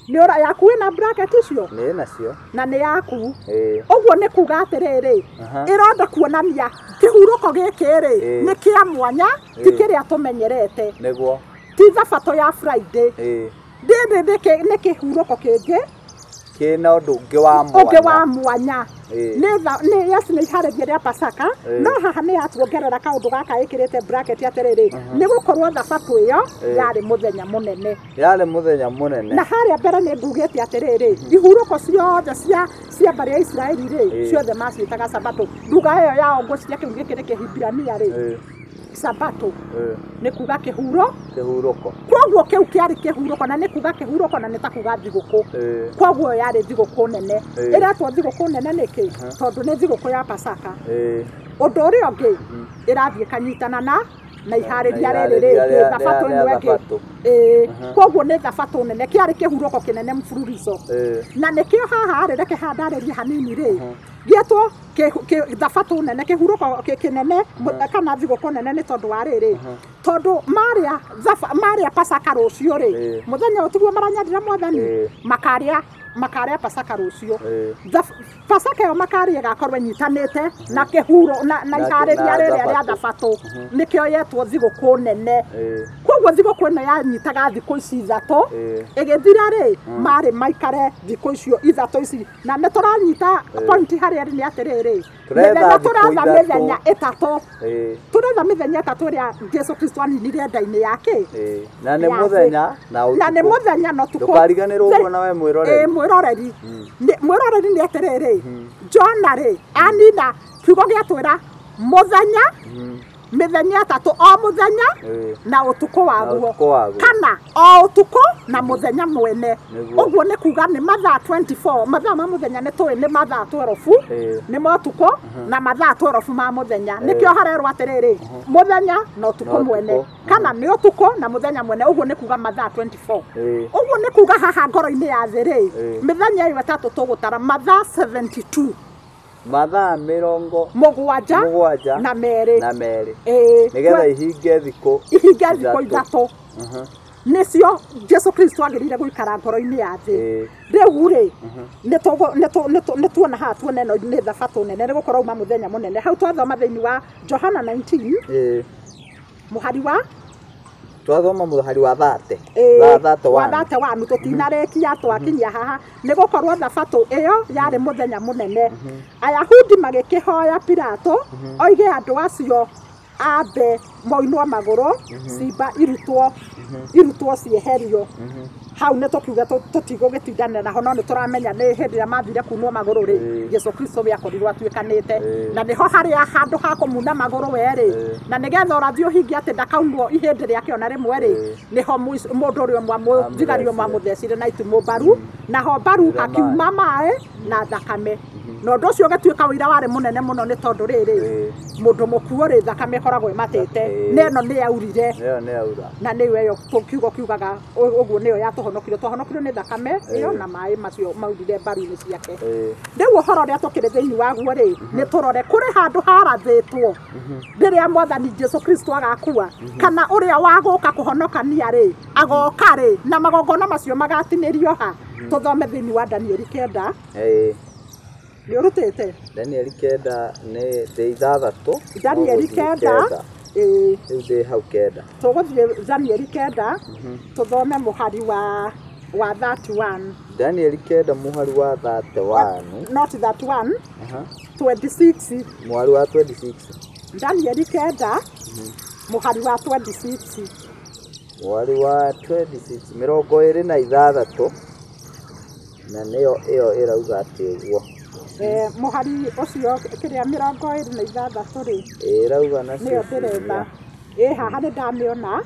B: Nĩ ũra yaku ĩna bracket icio?
A: Nĩ nacio.
B: Na nĩ yaku. Ũguo nĩ kuga atĩrĩrĩ, ĩronda kuonania kĩhurũko gĩkĩ rĩ, nĩ kĩa mwanya, ti kĩrĩa tũmenyerete.
A: Nĩguo.
B: Ti Thabatũ ya Friday. Nĩ kĩhurũko kĩngĩ
A: kĩna ũndũ ũngĩ
B: wa mwanya. Nĩ Yesu nĩ iharĩria rĩa Pasaka, no haha nĩ yatuongerera kaũndũ gaka ĩkĩrĩte bracket atĩrĩrĩ, nĩ gũkorwo Thabatũ ĩyo yarĩ mũthenya mũnene. Na harĩa mbere nĩ mbugĩte atĩrĩrĩ, ihurũko ciothe cia mbarĩ ya Isiraeli rĩ, ciothe maciĩtaga Sabato. Nduga ĩyo yao ngũciria kĩu gĩkĩ nĩ Kĩhibirania rĩ, Sabato nĩ kuga kĩhurũko. Koguo kĩu kĩarĩ kĩhurũko, na nĩ kuga kĩhurũko na nĩ ta kuga thigũkũ. Koguo yarĩ thigũkũ nene. Ĩretwo thigũkũ nene nĩkĩ? Tondũ nĩ thigũkũ ya Pasaka. Ũndũ ũrĩa ũngĩ ĩrathiĩ kanyitana na iharĩria rĩrĩ rĩngĩ Thabatũ ĩno ĩngĩ. Koguo nĩ Thabatũ nene, kĩarĩ kĩhurũko kĩnene mfululizo. Na nĩkĩo haha rĩ, reke handarĩrie hanini rĩ, gĩetwo Thabatũ nene, kĩhurũko kĩnene kana thigũkũ nene nĩ tondũ wa rĩrĩ, tondũ marĩa Pasaka rũciũ rĩ, mũthenya ũyũ tiguo maranyadĩra Mwathani, makarĩa Pasaka rũciũ. Pasaka ĩyo makarĩa ĩgakorwo ĩnyitanĩte na kĩhuro na iharĩria rĩrĩa rĩa Thabatũ, nĩkĩo yetwo thigũkũ nene. Koguo koguo thigũkũ ĩno yanyitaga thikũ ici ithatũ ĩgĩthira rĩ marĩ maikare thikũ icio ithatũ ici na nĩ tũranyita point harĩa nĩ atĩrĩrĩ mĩthenya tũretha mĩthenya ĩtatũ tũretha mĩthenya ĩtatũ ĩrĩa Jesu Kristo aninire nda-inĩ yake
A: na nĩ mũthenya
B: na nĩ mũthenya no
A: ndũkariganĩrwo ũguo na we mwĩroreri
B: mwĩroreri nĩ atĩrĩrĩ Jona rĩ anina kiugo gĩatwĩra mũthenya mĩthenya ĩtatũ o mũthenya na ũtukũ waguo kana o ũtukũ na mũthenya mwene ũguo nĩ kuga nĩ mathaa 24 mathaa ma mũthenya nĩ tũĩ nĩ mathaa 12 nĩ ma ũtukũ na mathaa 12 ma mũthenya nĩkĩo harerwo atĩrĩrĩ mũthenya na ũtukũ mwene kana nĩ ũtukũ na mũthenya mwene ũguo nĩ kuga mathaa 24 ũguo nĩ kuga haha ngoro-inĩ ya thĩ rĩ mĩthenya ĩyo ĩtatũ tũgũtara mathaa 72
A: mathaa mĩrongo
B: mũgwanja na merĩ
A: nĩgetha ihinge thikũ
B: ithatũ nĩcio Jesu Kristo agĩrĩire gũikara ngoro-inĩ ya thĩ rĩu rĩ nĩ tuona haha tuona ĩno nĩ thabatũ nene nĩ gũkorwo uma mũthenya mũnene hau twathoma thĩinĩ wa Johana 19 mũhari wa
A: twathoma mũhari wa
B: 31 tũtinarĩkia twakinyia haha nĩ gũkorwo thabatũ ĩyo yarĩ mũthenya mũnene Ayahudi magĩkĩhoya Pilato oige andũ acio ambe moinwo magũrũ cimba irutwo cieherio hau nĩ tũkiuga tũtigũgĩtindanĩra naho no nĩ tũramenya nĩ hĩndĩ ĩrĩa mathire kunwo magũrũ rĩ Jesu Kristo gĩakorirwo atuĩkanĩte na nĩho harĩa handũ ha kũmuna magũrũ werĩ na nĩgetha ũrathiĩ ũhingi atĩ ndakaunwo ihĩndĩ rĩake ona rĩmwe rĩ nĩho mũndũ ũrĩa mũthigari ũmwe amũthecire na itimũ mbaru naho mbaru hakiuma maĩ na thakame na ũndũ ũcio ũgĩtuĩka ũira warĩ mũnene mũno nĩ tondũ rĩrĩ mũndũ mũkuũ rĩ thakame ĩkoragwo ĩmatĩte na ĩno nĩ yaurire na nĩyo ĩyo kiugo kiugaga ũguo nĩyo twahonokirio nĩ thakame ĩyo na maĩ macio maurire mbaru-inĩ ciake rĩu ũhoro ũrĩa tũkĩrĩ thĩinĩ waguo rĩ nĩ tũrore kũrĩ handũ harathĩtwo rĩrĩa Mwathani Jesu Kristo agakua kana ũrĩa wagũka kũhonokania rĩ agoka rĩ na magongona macio magatinĩrio ha tũthome thĩinĩ wa Danieli 9 nĩ ũrutĩte
A: Danieli 9 nĩ thĩ ithathatũ
B: Danieli 9
A: rĩu ndĩ hau 9
B: tũgũthiĩ Danieli 9 tũthome mũhari wa 31
A: Danieli 9 mũhari wa 31
B: not 31 26
A: mũhari wa 26
B: Danieli 9 mũhari wa 26
A: mũhari wa 26 26 na nĩyo ĩyo ĩrauga atĩ ũguo
B: mũhari ũcio kĩrĩa 26 rĩ
A: ĩrauga nacio
B: nĩyo ndĩrenda haha nĩ ndamĩona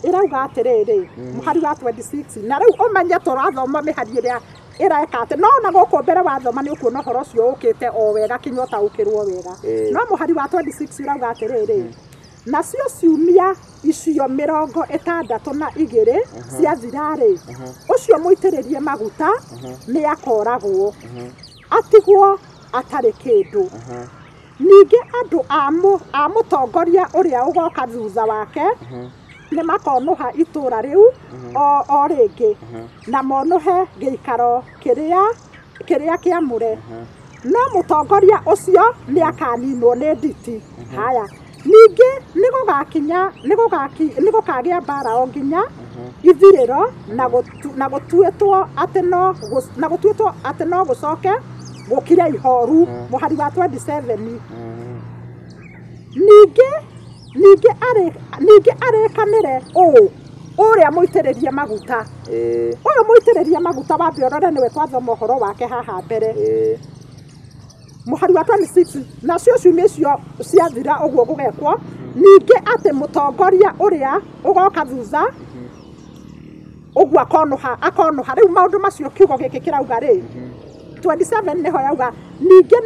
B: ĩrauga atĩrĩrĩ mũhari wa 26 na rĩu ũmenye tũrathoma mĩhari ĩrĩa ĩreka atĩ no na gũkũ mbere wathoma nĩ ũkuona ũhoro ũcio ũkĩte o wega kinya ũtaũkĩrwo wega no mũhari wa 26 ũrauga atĩrĩrĩ nacio ciumia icio 62 ciathira rĩ ũcio mũitĩrĩrie maguta nĩ akoragwo atigwo atarĩ kĩndũ ningĩ andũ a mũtongoria ũrĩa ũgoka thutha wake nĩ makonũha itũũra rĩu o rĩngĩ na monũhe gĩikaro kĩrĩa kĩamũre no mũtongoria ũcio nĩ akaninwo nĩ nditi haya ningĩ nĩ gũkagĩa mbara o nginya ithirĩro na gũtuĩtwo atĩ no gũcoke gũkire ihoru mũhari wa 27 ningĩ arĩkanĩre ũrĩa mũitĩrĩrie maguta ũyũ mũitĩrĩrie maguta wa mbĩorore nĩwe twathoma ũhoro wake haha mbere mũhari wa 26 nacio ciumia icio ciathira ũguo gũgekwo ningĩ atĩ mũtongoria ũrĩa ũgoka thutha ũguo akonuha rĩu maũndũ macio kiugo gĩkĩ kĩrauga rĩ 27 nĩho yauga ningĩ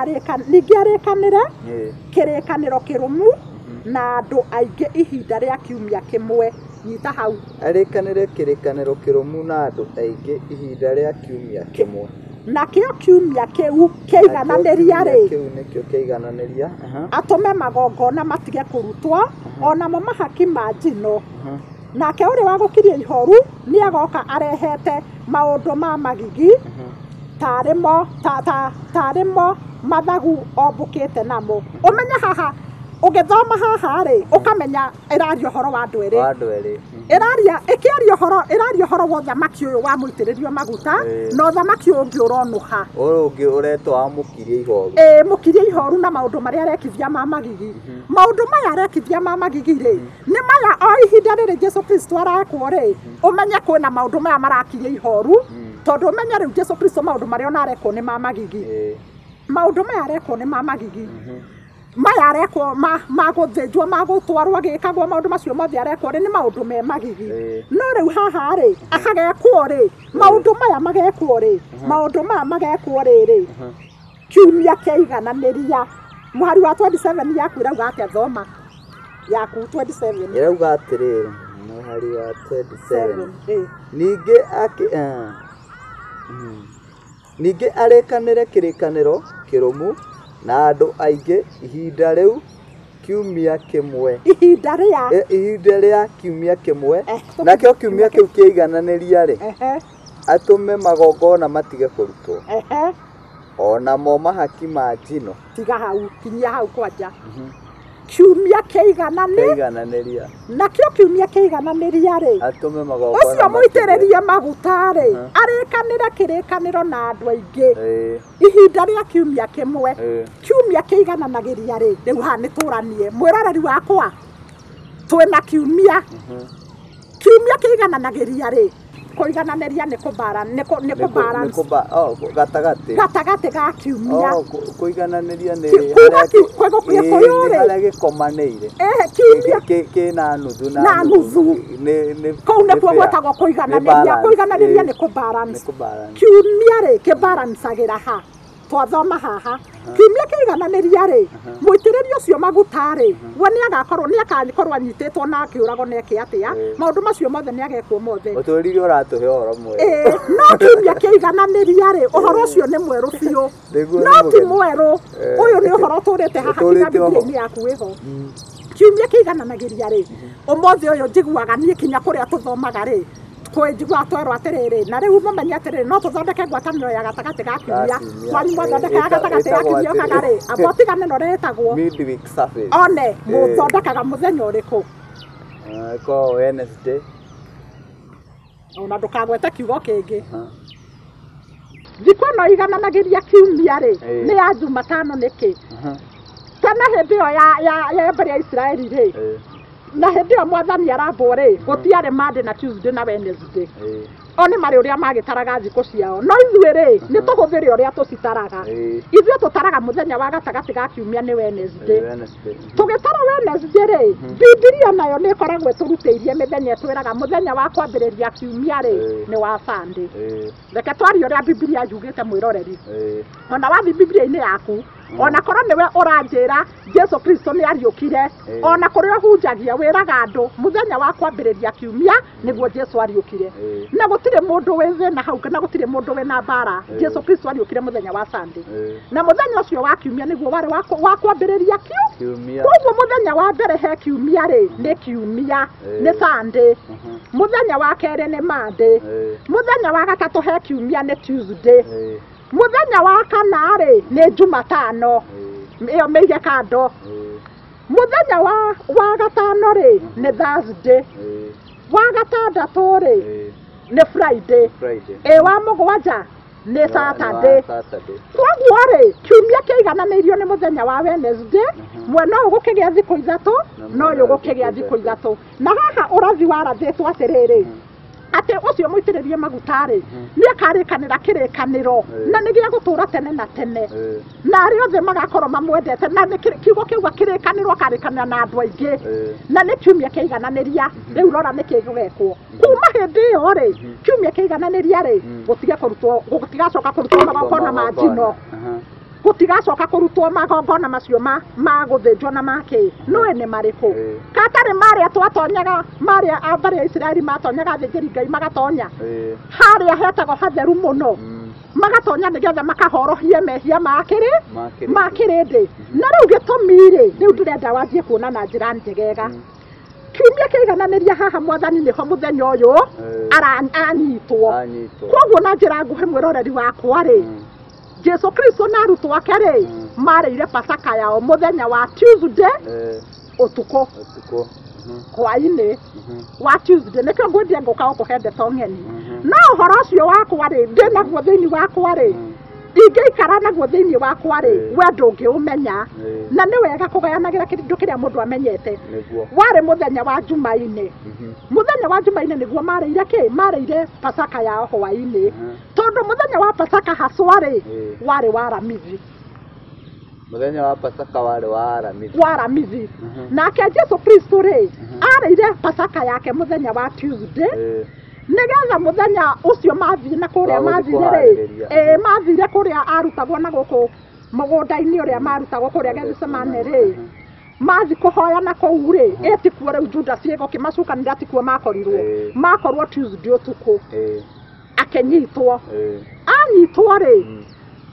B: arĩkanĩre kĩrĩkanĩro kĩrũmu na andũ aingĩ ihinda rĩa kiumia kĩmwe nyita hau
A: arĩkanĩre kĩrĩkanĩro kĩrũmu na andũ aingĩ ihinda rĩa kiumia kĩmwe
B: nakĩo kiumia kĩu kĩigananĩria rĩ
A: kĩu nĩkĩo kĩigananĩria
B: atũme magongona matige kũrutwo onamo mahaki ma njino nake ũrĩa wa gũkiria ihoru nĩ agoka arehete maũndũ ma magigi tarĩmo mathagu ombũkĩte namo ũmenye haha Ũgĩthoma haha rĩ ũkamenya ĩraria ũhoro wa andũ erĩ. Ĩraria ũhoro wa ũthamaki ũyũ wa mũitĩrĩrio maguta na ũthamaki ũngĩ ũronũha.
A: Ũngĩ ũretwo wa mũkiria ihoru.
B: Mũkiria ihoru na maũndũ marĩa arekithia ma magigi. Maũndũ maya arekithia ma magigi rĩ nĩ maya o ihinda rĩrĩ Jesu Kristo arakwo rĩ ũmenye kwĩna maũndũ maya marakiria ihoru tondũ ũmenye rĩu Jesu Kristo maũndũ marĩa ona arekwo nĩ ma magigi. Maũndũ maya arekwo nĩ ma magigi. Maya arekwo magũthĩnjwo magũtwarwo agĩkagwo maũndũ macio mothe arekwo nĩ maũndũ me magigi. No rĩu haha rĩ akagekwo rĩ maũndũ maya magekwo rĩrĩ kiumia kĩigananĩria. Mũhari wa 27 yaku irauga atĩa thoma yaku 27
A: irauga atĩrĩrĩ mũhari wa 27 ningĩ arekanĩre kĩrĩkanĩro kĩrũmu na andũ aingĩ ihinda rĩu kiumia kĩmwe.
B: Ihinda rĩa
A: kiumia kĩmwe nakĩo kiumia kĩu kĩigananĩria rĩ atũme magongona matige kũrutwo onamo mahaki ma njino.
B: Tiga hau kinyia hau kwanja. Kiumia kĩigananĩria nakĩo kiumia kĩigananĩria rĩ
A: atũme magongona
B: ũcio mũitĩrĩrie maguta rĩ arĩkanĩre kĩrĩkanĩro na andũ aingĩ ihinda rĩa kiumia kĩmwe. Kiumia kĩigananagĩria rĩ rĩu haha nĩtũranie mwĩroreri wakwa twĩna kiumia kĩigananagĩria rĩ kũigananĩria nĩ gatagatĩ ga kiumia.
A: Kũigananĩria nĩ
B: harĩa
A: gĩkomanĩire kĩna nuthu
B: na nuthu. Kũu nĩkuo gwĩtagwo kũigananĩria nĩ kũbalance. Kiumia rĩ kĩbalancagĩra ha twathoma haha kiumia kĩigananĩria rĩ mũitĩrĩrio ũcio maguta rĩ we nĩagakorwo anyitĩtwo na akĩũragwo na eke atĩa maũndũ macio mothe nĩagekwo mothe.
A: Ũtũrire ũratũhe ũhoro mwerũ.
B: No kiumia kĩigananĩria rĩ ũhoro ũcio nĩ mwerũ biũ no ti mwerũ. Ũyũ nĩ ũhoro ũtũrĩte haha kinya Bibilia-inĩ yaku wĩho. Kiumia kĩigananagĩria rĩ ũmũthĩ ũyũ njiguaga niĩ kinya kũrĩa tũthomaga rĩ njiguaga twerwo atĩrĩrĩ na rĩu mũmenye atĩrĩrĩ no tũthondeke ngwatanĩro ya gatagatĩ ga kiumia. Kwanyu mwathondeka ya gatagatĩ ga kiumia ũkaga rĩ amba ũtigane na ũretagwo
A: midweek service.
B: One mũthondekaga mũthenya ũrĩkũ?
A: Wednesday.
B: Ona ndũkagwete kiugo kĩngĩ. Thikũ ĩno igananagĩria kiumia rĩ nĩ ya Jumatano nĩkĩ? Tena hĩndĩ ĩyo ya mbere ya Isiraeli rĩ na hĩndĩ ĩyo mwathani arambwo rĩ gũtiarĩ Monday na Tuesday na Wednesday. O nĩ marĩ ũrĩa magĩtaraga thikũ ciao no ithuĩ rĩ nĩ tũhũthĩre ũrĩa tũcitaraga. Ithuĩ tũtaraga mũthenya wa gatagatĩ ga kiumia nĩ Wednesday. Tũgĩtara Wednesday rĩ Bibilia nayo nĩ ĩkoragwo ĩtũrutĩirie mĩthenya ĩtwĩraga mũthenya wa kwambĩrĩria kiumia rĩ nĩ wa Sunday. Reke twarie ũrĩa Bibilia yugĩte mwĩroreri. Ona wathi Bibilia-inĩ yaku ona korwo nĩwe ũranjĩra Jesu Kristo nĩ ariũkire ona kũrĩa ũhunjagia wĩraga andũ mũthenya wa kwambĩrĩria kiumia nĩguo Jesu ariũkire. Na gũtirĩ mũndũ wĩ thĩna hau kana gũtirĩ mũndũ wĩna mbara. Jesu Kristo ariũkire mũthenya wa Sunday na mũthenya ũcio wa kiumia nĩguo warĩ wa kwambĩrĩria kiumia. Koguo mũthenya wa mbere he kiumia rĩ nĩ kiumia nĩ Sunday. Mũthenya wa kerĩ nĩ Monday. Mũthenya wa gatatũ he kiumia nĩ Tuesday. Mũthenya wa kana rĩ nĩ Jumatano. Ĩyo mĩige kando. Mũthenya wa gatano rĩ nĩ Thursday. Wa gatandatũ rĩ nĩ Friday. Wa mũgwanja nĩ Saturday. Koguo rĩ kiumia kĩigananĩirio nĩ mũthenya wa Wednesday. No ũgũkĩgĩa thikũ ithatũ no ũgũkĩgĩa thikũ ithatũ. Na haha ũrathi warathĩtwo atĩrĩrĩ atĩ ũcio mũitĩrĩrie maguta rĩ nĩ akarĩkanĩra kĩrĩkanĩro na nĩ gĩa gũtũra tene na tene na arĩa othe magakorwo mamwendete na kiugo kĩuga kĩrĩkanĩro akarĩkanĩra na andũ aingĩ na nĩ kiumia kĩigananĩria. Rĩu rora nĩ kĩgwekwo kuma hĩndĩ ĩyo rĩ kiumia kĩigananĩria rĩ gũtigacoka kũrutwo magongona ma njino. Gũtigacoka kũrutwo magongona macio ma gũthĩnjwo na makĩ nĩwe nĩ marĩkũ? Katarĩ marĩa twatonyaga marĩa ambari ya Isiraeli matonyaga thĩnjĩri Ngai magatonya harĩa hetagwo hatheru mũno magatonya nĩgetha makahorohie mehia makĩrĩndĩ. Na rĩu gĩtũmi rĩ rĩu ndĩrenda wanjie kuona na njĩra njegega. Kiumia kĩigananĩria haha mwathani nĩho mũthenya ũyũ anyitwo. Koguo na njĩra nguhĩ mwĩroreri wakwa rĩ Jesu Kristo na arutwo ake rĩ marĩire pasaka yao mũthenya wa Tuesday ũtukũ hwaĩ-inĩ wa Tuesday nĩkĩo ngwendire ngũka gũkũhe ndeto ng'eni no ũhoro ũcio wakwa rĩ ndĩnaguo thĩinĩ wakwa rĩ ingĩikara naguo thĩinĩ wakwa rĩ we ndũngĩũmenya na nĩ wega kũgayanagĩra kĩndũ kĩrĩa mũndũ amenyete warĩ mũthenya wa Jumaine mũthenya wa Jumaine nĩguo marĩire kĩ marĩire pasaka yao hwaĩ-inĩ tondũ mũthenya wa pasaka haswa rĩ warĩ wa Aramithi
A: mũthenya wa pasaka warĩ wa
B: Aramithi nake Jesu Kristo rĩ arĩire pasaka yake mũthenya wa Tuesday nĩgetha mũthenya ũcio mathiĩ na kũrĩa mathire rĩ mathire kũrĩa arutagwo na gũkũ mũgũnda-inĩ ũrĩa marutagwo kũrĩa Gethsemane rĩ mathi kũhoya na kũu rĩ ĩtikuo rĩu Judas gũkĩmacukanĩra tikuo makorwo Tuesday ũtukũ akĩnyitwo anyitwo rĩ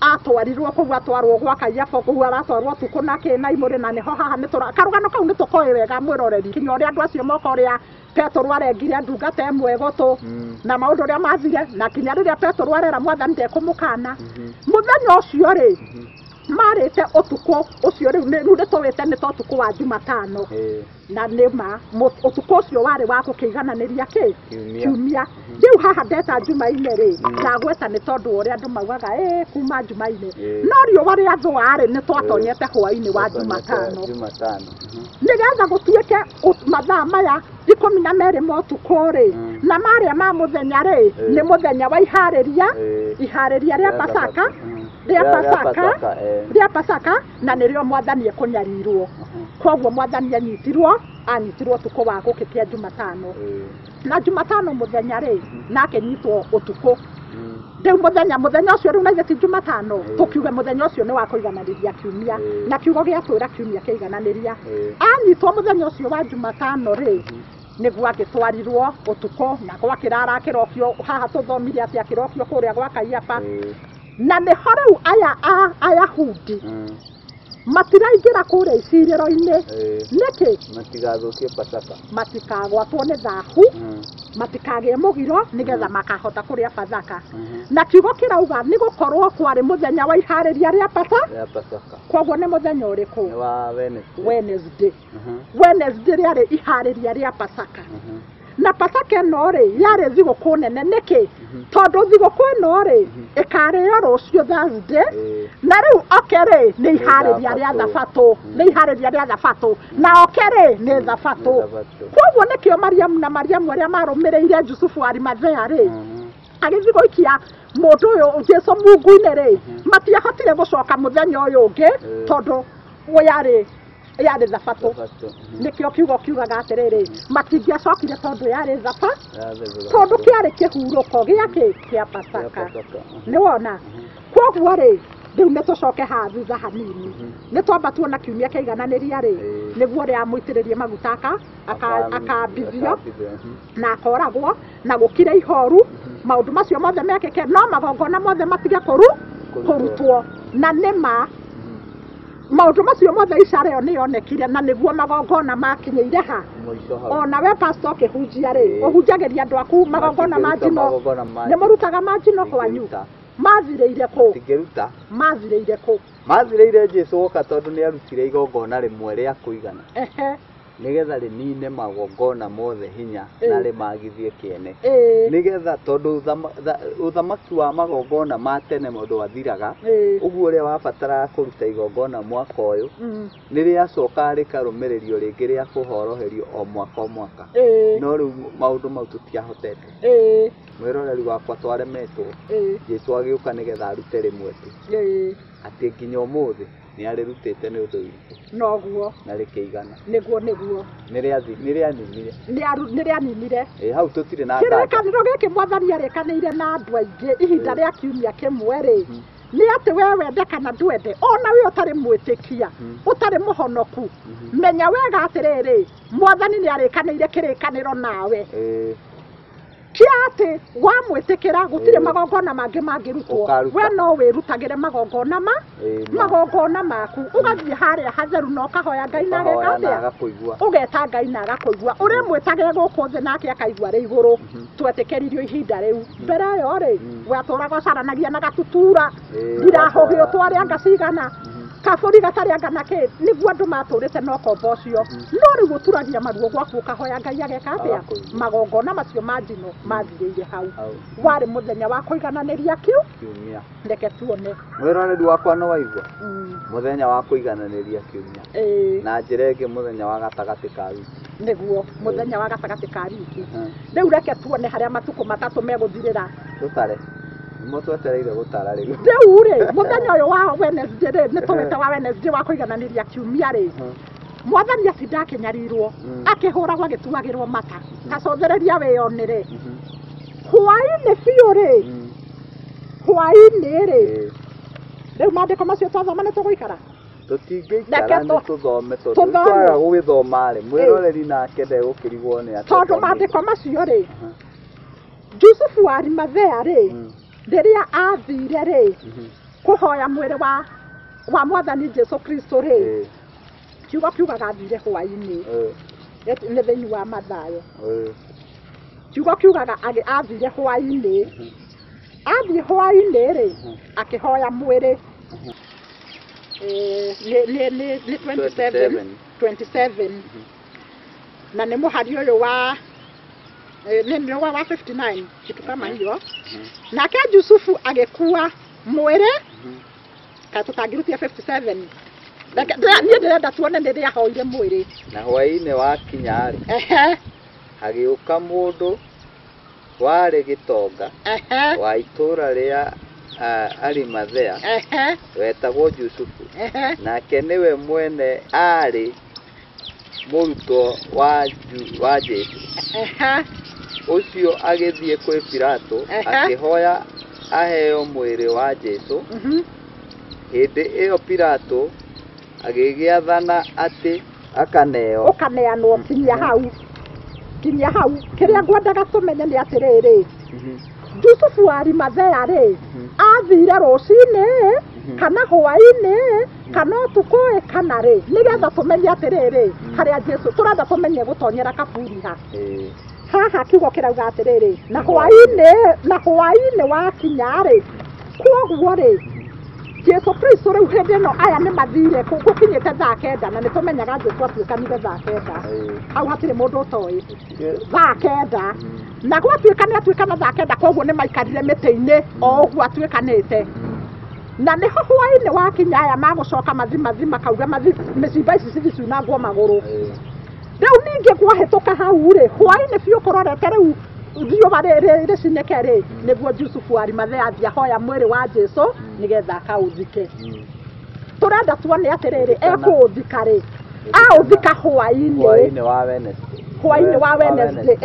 B: atwarirwo kũu atwarwo gwa Kaiyaba kũu aratwarwo ũtukũ na Naimũrĩ na nĩho haha karũgano kau nĩtũkoĩ wega mwĩroreri kinya ũrĩa andũ acio moka ũrĩa Petro arengire ndungata ĩmwe gũtũ na maũndũ ũrĩa mathire na kinya rĩrĩa Petro arera Mwathani ndekũmũkana mũthenya ũcio rĩ marĩte ũtukũ ũcio rĩu nĩtũwĩte nĩ ta ũtukũ wa Jumatano na nĩma ũtukũ ũcio warĩ wa gũkĩigananĩria kiumia rĩu haha ndeta Jumaine rĩ ndagweta nĩ tondũ ũrĩa andũ maugaga kuma Jumaine no riũa rĩa thũa rĩ nĩtwatonyete hwaĩ-inĩ wa Jumatano nĩgetha gũtuĩke mathaa maya 12 ma ũtukũ rĩ na marĩa ma mũthenya rĩ nĩ mũthenya wa iharĩria rĩa Pasaka rĩa Pasaka na nĩrĩo Mwathani ekũnyarirwo koguo Mwathani anyitirwo ũtukũ wa gũkĩkia Jumatano na Jumatano mũthenya rĩ nake nyitwo ũtukũ rĩu mũthenya ũcio rĩu na ti Jumatano tũkiuga mũthenya ũcio nĩ wa kũigananĩria kiumia na kiugo gĩatwĩra kiumia kĩigananĩria anyitwo mũthenya ũcio wa Jumatano rĩ nĩguo agĩtwarirwo ũtukũ na gwakĩrara kĩrokio haha tũthomire atĩ akĩrokio kũrĩa gwa Kaiyaba na nĩho rĩu aya Ayahudi matiraingĩra kũrĩa icirĩro-inĩ nĩkĩ
A: matigathũkie Pasaka
B: matikagwatwo nĩ thahu matikagĩe mũgiro nĩgetha makahota kũrĩa Pasaka na kiugo kĩrauga nĩ gũkorwo kwarĩ mũthenya wa iharĩria rĩa Pasaka koguo nĩ mũthenya ũrĩkũ
A: wa
B: Wednesday rĩarĩ iharĩria rĩa Pasaka na Pasaka ĩno rĩ yarĩ thigũkũ nene nĩkĩ tondũ thigũkũ ĩno rĩ ĩkarĩo rũciũ Thursday na rĩu rĩ nĩ iharĩria rĩa Thabatũ na rĩ nĩ Thabatũ koguo nĩkĩo Mariamu arĩa marũmĩrĩire Jusufu Arimathea rĩ agĩthiĩ gũikia mũndũ ũyũ Jesũ mungu-inĩ rĩ matiahotire gũcoka mũthenya ũyũ ũngĩ tondũ yarĩ Thabatũ nĩkĩo kiugo kiugaga atĩrĩrĩ matingĩacokire tondũ yarĩ tondũ kĩarĩ kĩhurũko gĩa Pasaka nĩwona koguo rĩ rĩu nĩtũcoke haha thutha hanini nĩtwamba tuona kiumia kĩigananĩria rĩ nĩguo ũrĩa amũitĩrĩrie maguta akambithio na akoragwo na gũkire ihoru maũndũ macio mothe mekĩke no magongona mothe matige kũrutwo na nĩma maũndũ macio mothe ishara ĩyo nĩyonekire na nĩguo magongona makinyĩire ha ona we pastor kĩhunjia rĩ ũhunjagĩria andũ aku magongona ma njino nĩmũrutaga ma njino kwanyu mathirĩire kũ
A: mathirĩire Jesũ woka tondũ nĩarutire igongona rĩmwe rĩa kũigana nĩgetha rĩnine magongona mothe hinya na rĩmagithie kĩene nĩgetha tondũ ũthamaki wa magongona ma tene mũndũ wathiraga ũguo ũrĩa wabataraga kũruta igongona mwaka ũyũ nĩrĩacoka rĩkarũmĩrĩrio rĩngĩ rĩa kũhoroherio o mwaka no rĩu maũndũ mau tũtiahotete mwĩroreri wakwa twaremetwo Jesũ agĩũka nĩgetha arute rĩmwe tu atĩ nginya ũmũthĩ nĩarĩrutĩte nĩ ũndũ witũ
B: noguo
A: na rĩkĩigana
B: nĩguo nĩrĩaninire
A: hau tũtirĩ na
B: kĩrĩkanĩro gĩkĩ Mwathani arĩkanĩire na andũ aingĩ ihinda rĩa kiumia kĩmwe rĩ nĩ atĩ we wende kana ndwende ona we ũtarĩ mwĩtĩkia ũtarĩ mũhonoku menya wega atĩrĩrĩ Mwathani nĩarĩkanĩire kĩrĩkanĩro nawe atĩ wamwĩtĩkĩra gũtirĩ magongona mangĩ mangĩrutwo we no wĩrutagĩre magongona maku ũgathiĩ harĩa hatheru na ũkahoya Ngai na agakũigua ũgeta Ngai na agakũigua ũrĩmwĩtage gũkũ thĩ nake akaigua rĩ igũrũ twetĩkĩririo ihinda rĩu mbere ĩyo rĩ we atũraga ũcaranagia na gatutura ndirahũgio twarĩa anga cigana kaburi gatarĩ angana kĩ nĩguo andũ matũrĩte no kombo ũcio no rĩu gũturagia maruo gwaku ũkahoya Ngai ageka atĩa magongona macio ma njino mathirĩire hau warĩ mũthenya wa kũigananĩria kiumia reke tuone
A: mwĩroreri wakwa no waigua mũthenya wa kũigananĩria kiumia na njĩra ĩngĩ mũthenya wa gatagatĩ ka wiki
B: nĩguo mũthenya wa gatagatĩ ka wiki rĩu reke tuone harĩa matukũ matatũ megũthirĩra
A: tutare mo twetereire gũtara rĩu
B: rĩu mũthenya ũyũ wa Wednesday nĩ tũwĩte wa Wednesday wa kũigananĩria kiumia rĩ mwathani atinda akĩnyarirwo akĩhũragwo agĩtuagĩrwo mata gacothereria wĩyonĩ rĩ hwaĩ-inĩ biũ rĩ hwaĩ-inĩ rĩ rĩu maandĩko macio twathoma nĩ tũgũikara
A: tũtingĩikara nĩ tũthome tondũ twaga gũgĩthoma rĩ mwĩroreri nake ndegũkĩrigwo nĩ atĩa
B: tondũ maandĩko macio rĩ Jusufu wa Arimathea rĩ rĩrĩa athire rĩ kũhoya mwĩrĩ wa mwathani Jesu Kristo rĩ kiugo kiugaga athire hwaĩ-inĩ nĩ thĩinĩ wa Mathayo kiugo kiugaga athire hwaĩ-inĩ athiĩ hwaĩ-inĩ rĩ akĩhoya mwĩrĩ nĩ 27 na nĩ mũhari ũyũ wa nĩ wa 59 kitu kama hiyo nake Jusufu agĩkua mwĩrĩ ka tũtangĩrutia 57 niĩ ndĩrenda tuone nĩ rĩrĩa ahoire mwĩrĩ
A: na hwaĩ-inĩ wakinya rĩ hagĩũka mũndũ warĩ gĩtonga wa itũũra rĩa Arimathea wetagwo Jusufu nake nĩwe mwene arĩ mũrutwo wa Jesu ũcio agĩthiĩ kwĩ Pilato akĩhoya aheo mwĩrĩ wa Jesu hĩndĩ ĩyo Pilato agĩgĩathana atĩ
B: ũkaneanwo kinya hau kĩrĩa ngwendaga tũmenye nĩ atĩrĩrĩ Jusufu wa Arimathea rĩ athire rũcinĩ kana hwaĩ-inĩ kana ũtukũ kana rĩ nĩgetha tũmenye atĩrĩrĩ harĩa Jesu tũrenda tũmenye gũtonyera kaburi haha kiugo kĩrauga atĩrĩrĩ na hwaĩ-inĩ wakinya rĩ kwoguo rĩ Jesu Kristo rĩu hĩndĩ ĩno aya nĩ mathire gũkinyĩte thaa kenda na nĩ tũmenyaga Jesu atuĩkanire thaa kenda hau hatirĩ mũndũ ũtoĩ thaa kenda na gwatuĩka nĩ atuĩkana thaa kenda kwoguo nĩ maikarire mĩtĩ-inĩ o ũguo atuĩkanĩte na nĩho hwaĩ-inĩ wakinya aya magũcoka mathi makauga mĩcimba ici cigĩcunangwo magũrũ rĩu ningĩ kwahĩtũka hau rĩ hwaĩ-inĩ biũ kũrorete rĩu riũa rĩcinĩke rĩ nĩguo Jusufu wa Arimathea athiĩ ahoya mwĩrĩ wa Jesu nĩgetha akaũthike tũrenda tuone atĩrĩrĩ ekũũthika rĩ aũthika hwaĩ-inĩ wa Wednesday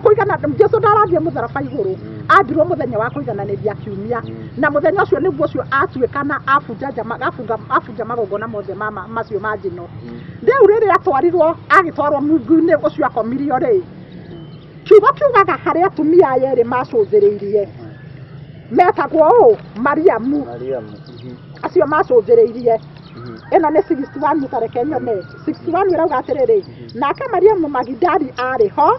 B: kũigana Jesu ndarathiĩ mũtharaba igũrũ ambirwo mũthenya wa kũigananĩria kiumia na mũthenya ũcio nĩguo ũcio atuĩkana abunja magongona mothe macio ma njino rĩu rĩrĩa agĩtwarwo mungu-inĩ ũcio akomirio rĩ kiugo kiugaga harĩa atumia aya erĩ macũthĩrĩirie metagwo Mariamu acio macũthĩrĩirie ĩno nĩ 61 tareke nyone 61 ĩrauga atĩrĩrĩ nake Mariamu Magidali arĩ ho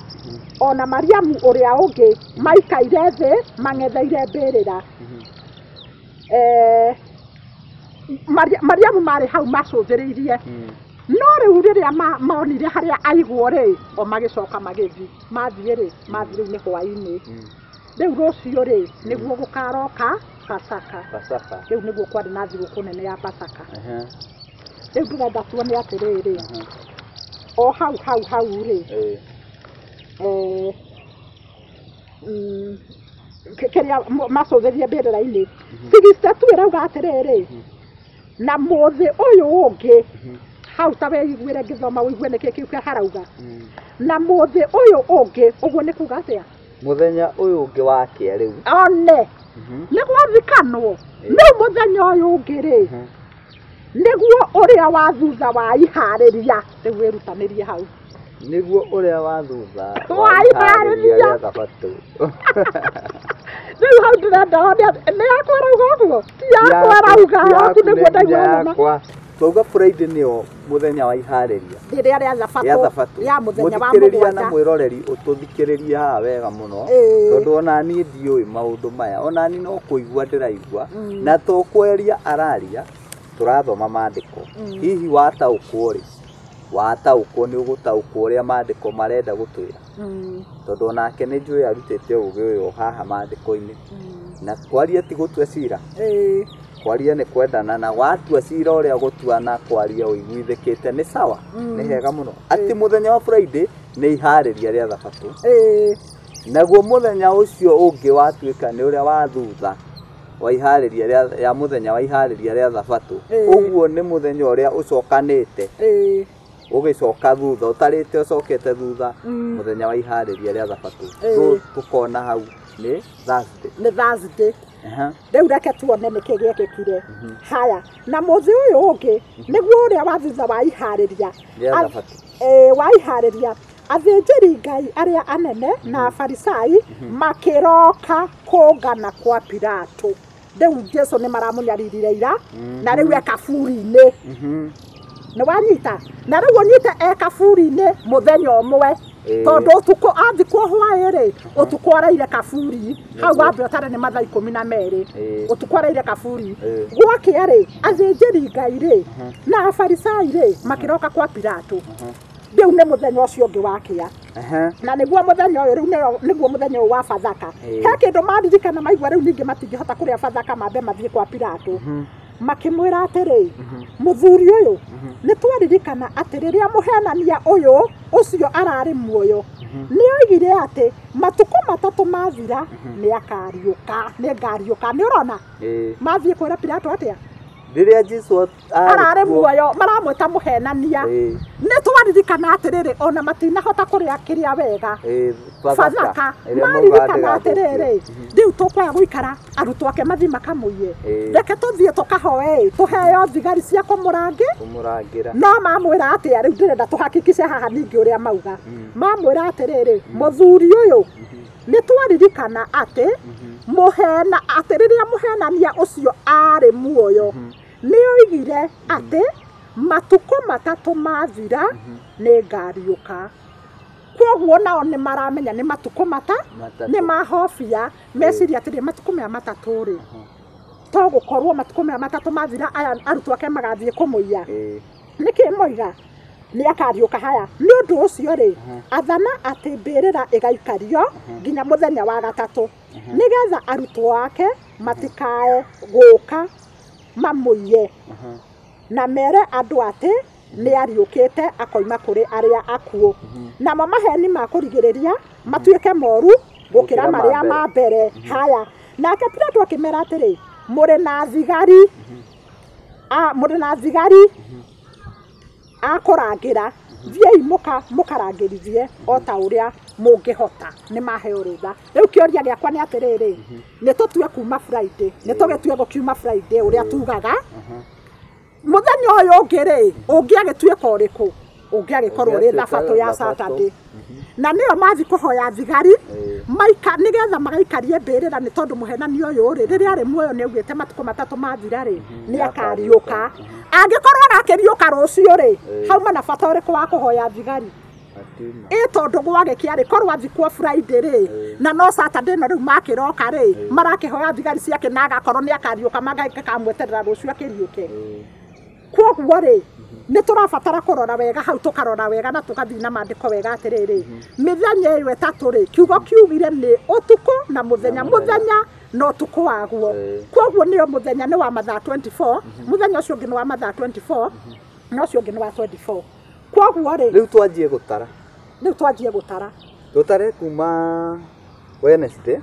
B: ona Mariamu ũrĩa ũngĩ maikaire thĩ mang'etheire mbĩrĩra Mariamu marĩ hau macũthĩrĩirie no rĩu rĩrĩa monire harĩa aigwo rĩ o magĩcoka magĩthiĩ mathiĩ rĩu nĩ hwaĩ-inĩ rĩu rũciũ rĩ nĩguo gũkaroka Pasaka rĩu nĩguo kwarĩ na thigũkũ nene ya Pasaka rĩu ndĩrenda tuone atĩrĩrĩ o hau rĩ kĩrĩa macũthĩrie mbĩrĩra-inĩ 62 ĩrauga atĩrĩrĩ na mũthĩ ũyũ ũngĩ hau ta wĩiguĩre ngĩthoma wĩigue nĩkĩ kĩu harauga na mũthĩ ũyũ ũngĩ ũguo nĩ kuga atĩa
A: mũthenya ũyũ ũngĩ wa kĩrĩu
B: one nĩ gwathikanwo rĩu mũthenya ũyũ ũngĩ rĩ nĩguo ũrĩa wa thutha wa iharĩria rĩu wĩrutanĩrie hau
A: nĩguo ũrĩa wa thutha
B: wa iharĩria rĩa Thabatũ rĩu hau ndĩrenda nĩ yakwa rauga ũguo ti yakwa rauga yaku nĩguo ndaigua
A: twauga Friday nĩyo mũthenya wa iharĩria
B: rĩrĩa rĩa Thabatũ ya mũthenya wa
A: mũthikĩrĩria na mwĩroreri ũtũthikĩrĩria haha wega mũno tondũ ona niĩ ndiũĩ maũndũ maya ona niĩ no kũigua ndĩraigua na to kweria araria turathoma maandiko hihi wataũkwo ri wataũkwo nĩ ũgũtaũkwo ũrĩa maandiko marenda gũtwĩra tondũ onake nĩ njũĩ arutĩte ũũgĩ ũyũ haha maandĩko-inĩ na kwaria ti gũtua cira kwaria nĩ kwendana na watua cira ũrĩa gũtuana kwaria ũiguithĩkĩte nĩ sawa nĩ hega mũno atĩ mũthenya wa Friday nĩ iharĩria rĩa Thabatũ naguo mũthenya ũcio ũngĩ watuĩka nĩ ũrĩa wa thutha wa iharĩria ya mũthenya wa iharĩria rĩa Thabatũ ũguo nĩ mũthenya ũrĩa ũcokanĩte ũgĩcoka thutha ũtarĩte ũcokete thutha mũthenya wa iharĩria rĩa Thabatũ tũkona hau nĩ Thursday rĩu reke tuone nĩkĩ gĩekĩkire haya na mũthĩ ũyũ ũngĩ nĩguo ũrĩa wa thutha wa iharĩria wa iharĩria athĩnjĩri Ngai arĩa anene na Afarisai makĩroka kũngana kwa Pilato rĩu Jesũ nĩ maramũnyaririre ira na rĩu ekaburi-inĩ nĩ wanyita na rĩu ũnyite ekaburi-inĩ mũthenya ũmwe tondũ ũtukũ athikwo hwaĩ-rĩ ũtukũ areire kaburi hau wambe ũtare nĩ mathaa 12 ũtukũ areire kaburi gwakĩa-rĩ athĩnjĩri Ngai-rĩ na Afarisai-rĩ makĩroka kwa Pilato rĩu nĩ mũthenya ũcio ũngĩ wakĩa na nĩguo mũthenya ũyũ rĩu nĩguo mũthenya ũyũ wa Bathaka he kĩndũ maririkana maigua rĩu ningĩ matingĩhota kũrĩa Bathaka mambe mathiĩ kwa Pilato makĩmwĩra atĩrĩ mũthuri ũyũ nĩ twaririkana atĩ rĩrĩa mũhenania ũyũ ũcio ararĩ muoyo nĩ oigire atĩ matukũ matatũ mathira nĩ ngariũka nĩ ũrona mathiĩ kwĩra Pilato atĩa rĩrĩa Jesũ
B: ararĩ muoyo maramwĩta mũhenania nĩ twaririkana atĩrĩrĩ ona matinahota kũrĩa kĩrĩa wega Bathaka maririkana atĩrĩrĩ rĩu tũkwaya gũikara arutwo ake mathi makamũiye reke tũthiĩ tũkahoe tũheo thigari cia kũmũrangĩra no mamwĩra atĩa rĩu ndĩrenda tũhakikice haha ningĩ ũrĩa mauga mamwĩra atĩrĩrĩ mũthuri ũyũ nĩ twaririkana atĩ rĩrĩa mũhenania ũcio arĩ muoyo nĩ oigire atĩ matukũ matatũ mathira nĩ ngariũka kwoguo nao nĩ maramenya nĩ matukũ nĩ mahobia meciria atĩrĩ matukũ maya matatũ-rĩ to gũkorwo matukũ maya matatũ mathira aya arutwo ake magathiĩ kũmũiya nĩkĩ moiga nĩ akariũka haya nĩ ũndũ ũcio-rĩ athana atĩ mbĩrĩra ĩgaikario nginya mũthenya wa gatatũ nĩgetha arutwo ake matikae gũka mamũiye na mere andũ atĩ nĩ ariũkĩte akoima kũrĩ arĩa akuũ namo maheni ma kũrigĩrĩria matuĩke moru gũkĩra marĩa ma mbere haya nake Pilato akĩmera atĩrĩ mũrĩ na thigari akũrangĩra thiĩi mũkarangĩrithie o ta ũrĩa mũngĩhota nĩ maheo rũtha rĩu kĩũria gĩakwa nĩ atĩrĩrĩ nĩ tũtue kuma Friday nĩ tũgĩtue gũkiuma Friday ũrĩa tugaga mũthenya ũyũ ũngĩ-rĩ ũngĩagĩtuĩka ũrĩkũ ũngĩagĩkorwo ũrĩ Thabatũ ya Saturday na nĩo mathi kũhoya thigari nĩgetha magaikarie mbĩrĩra nĩ tondũ mũhenania ũyũ-rĩ rĩrĩa arĩ muoyo nĩ augĩte matukũ matatũ mathira-rĩ nĩ akariũka angĩkorwo agakĩriũka rũciũ-rĩ hauma na bata ũrĩkũ wa kũhoya thigari tondũ gwagĩkĩa-rĩ korwo athikwo Friday-rĩ na no Saturday no rĩu makĩroka-rĩ marakĩhoya thigari ciake na agakorwo nĩ akariũka magakamweterera rũciũ akĩriũke kwoguo-rĩ nĩ tũrabatara kũrora wega hau tũkarora wega na tũgathiĩ na maandĩko wega atĩrĩrĩ mĩthenya ĩyo ĩtatũ-rĩ kiugo kiugire nĩ ũtukũ na mũthenya no ũtukũ waguo kwoguo nĩyo mũthenya nĩ wa mathaa 24 mũthenya ũcio ũngĩ nĩ wa mathaa 24 na ũcio ũngĩ nĩ wa 24 kwoguo-rĩ
A: rĩu twanjie gũtara
B: tutare
A: kuma Wednesday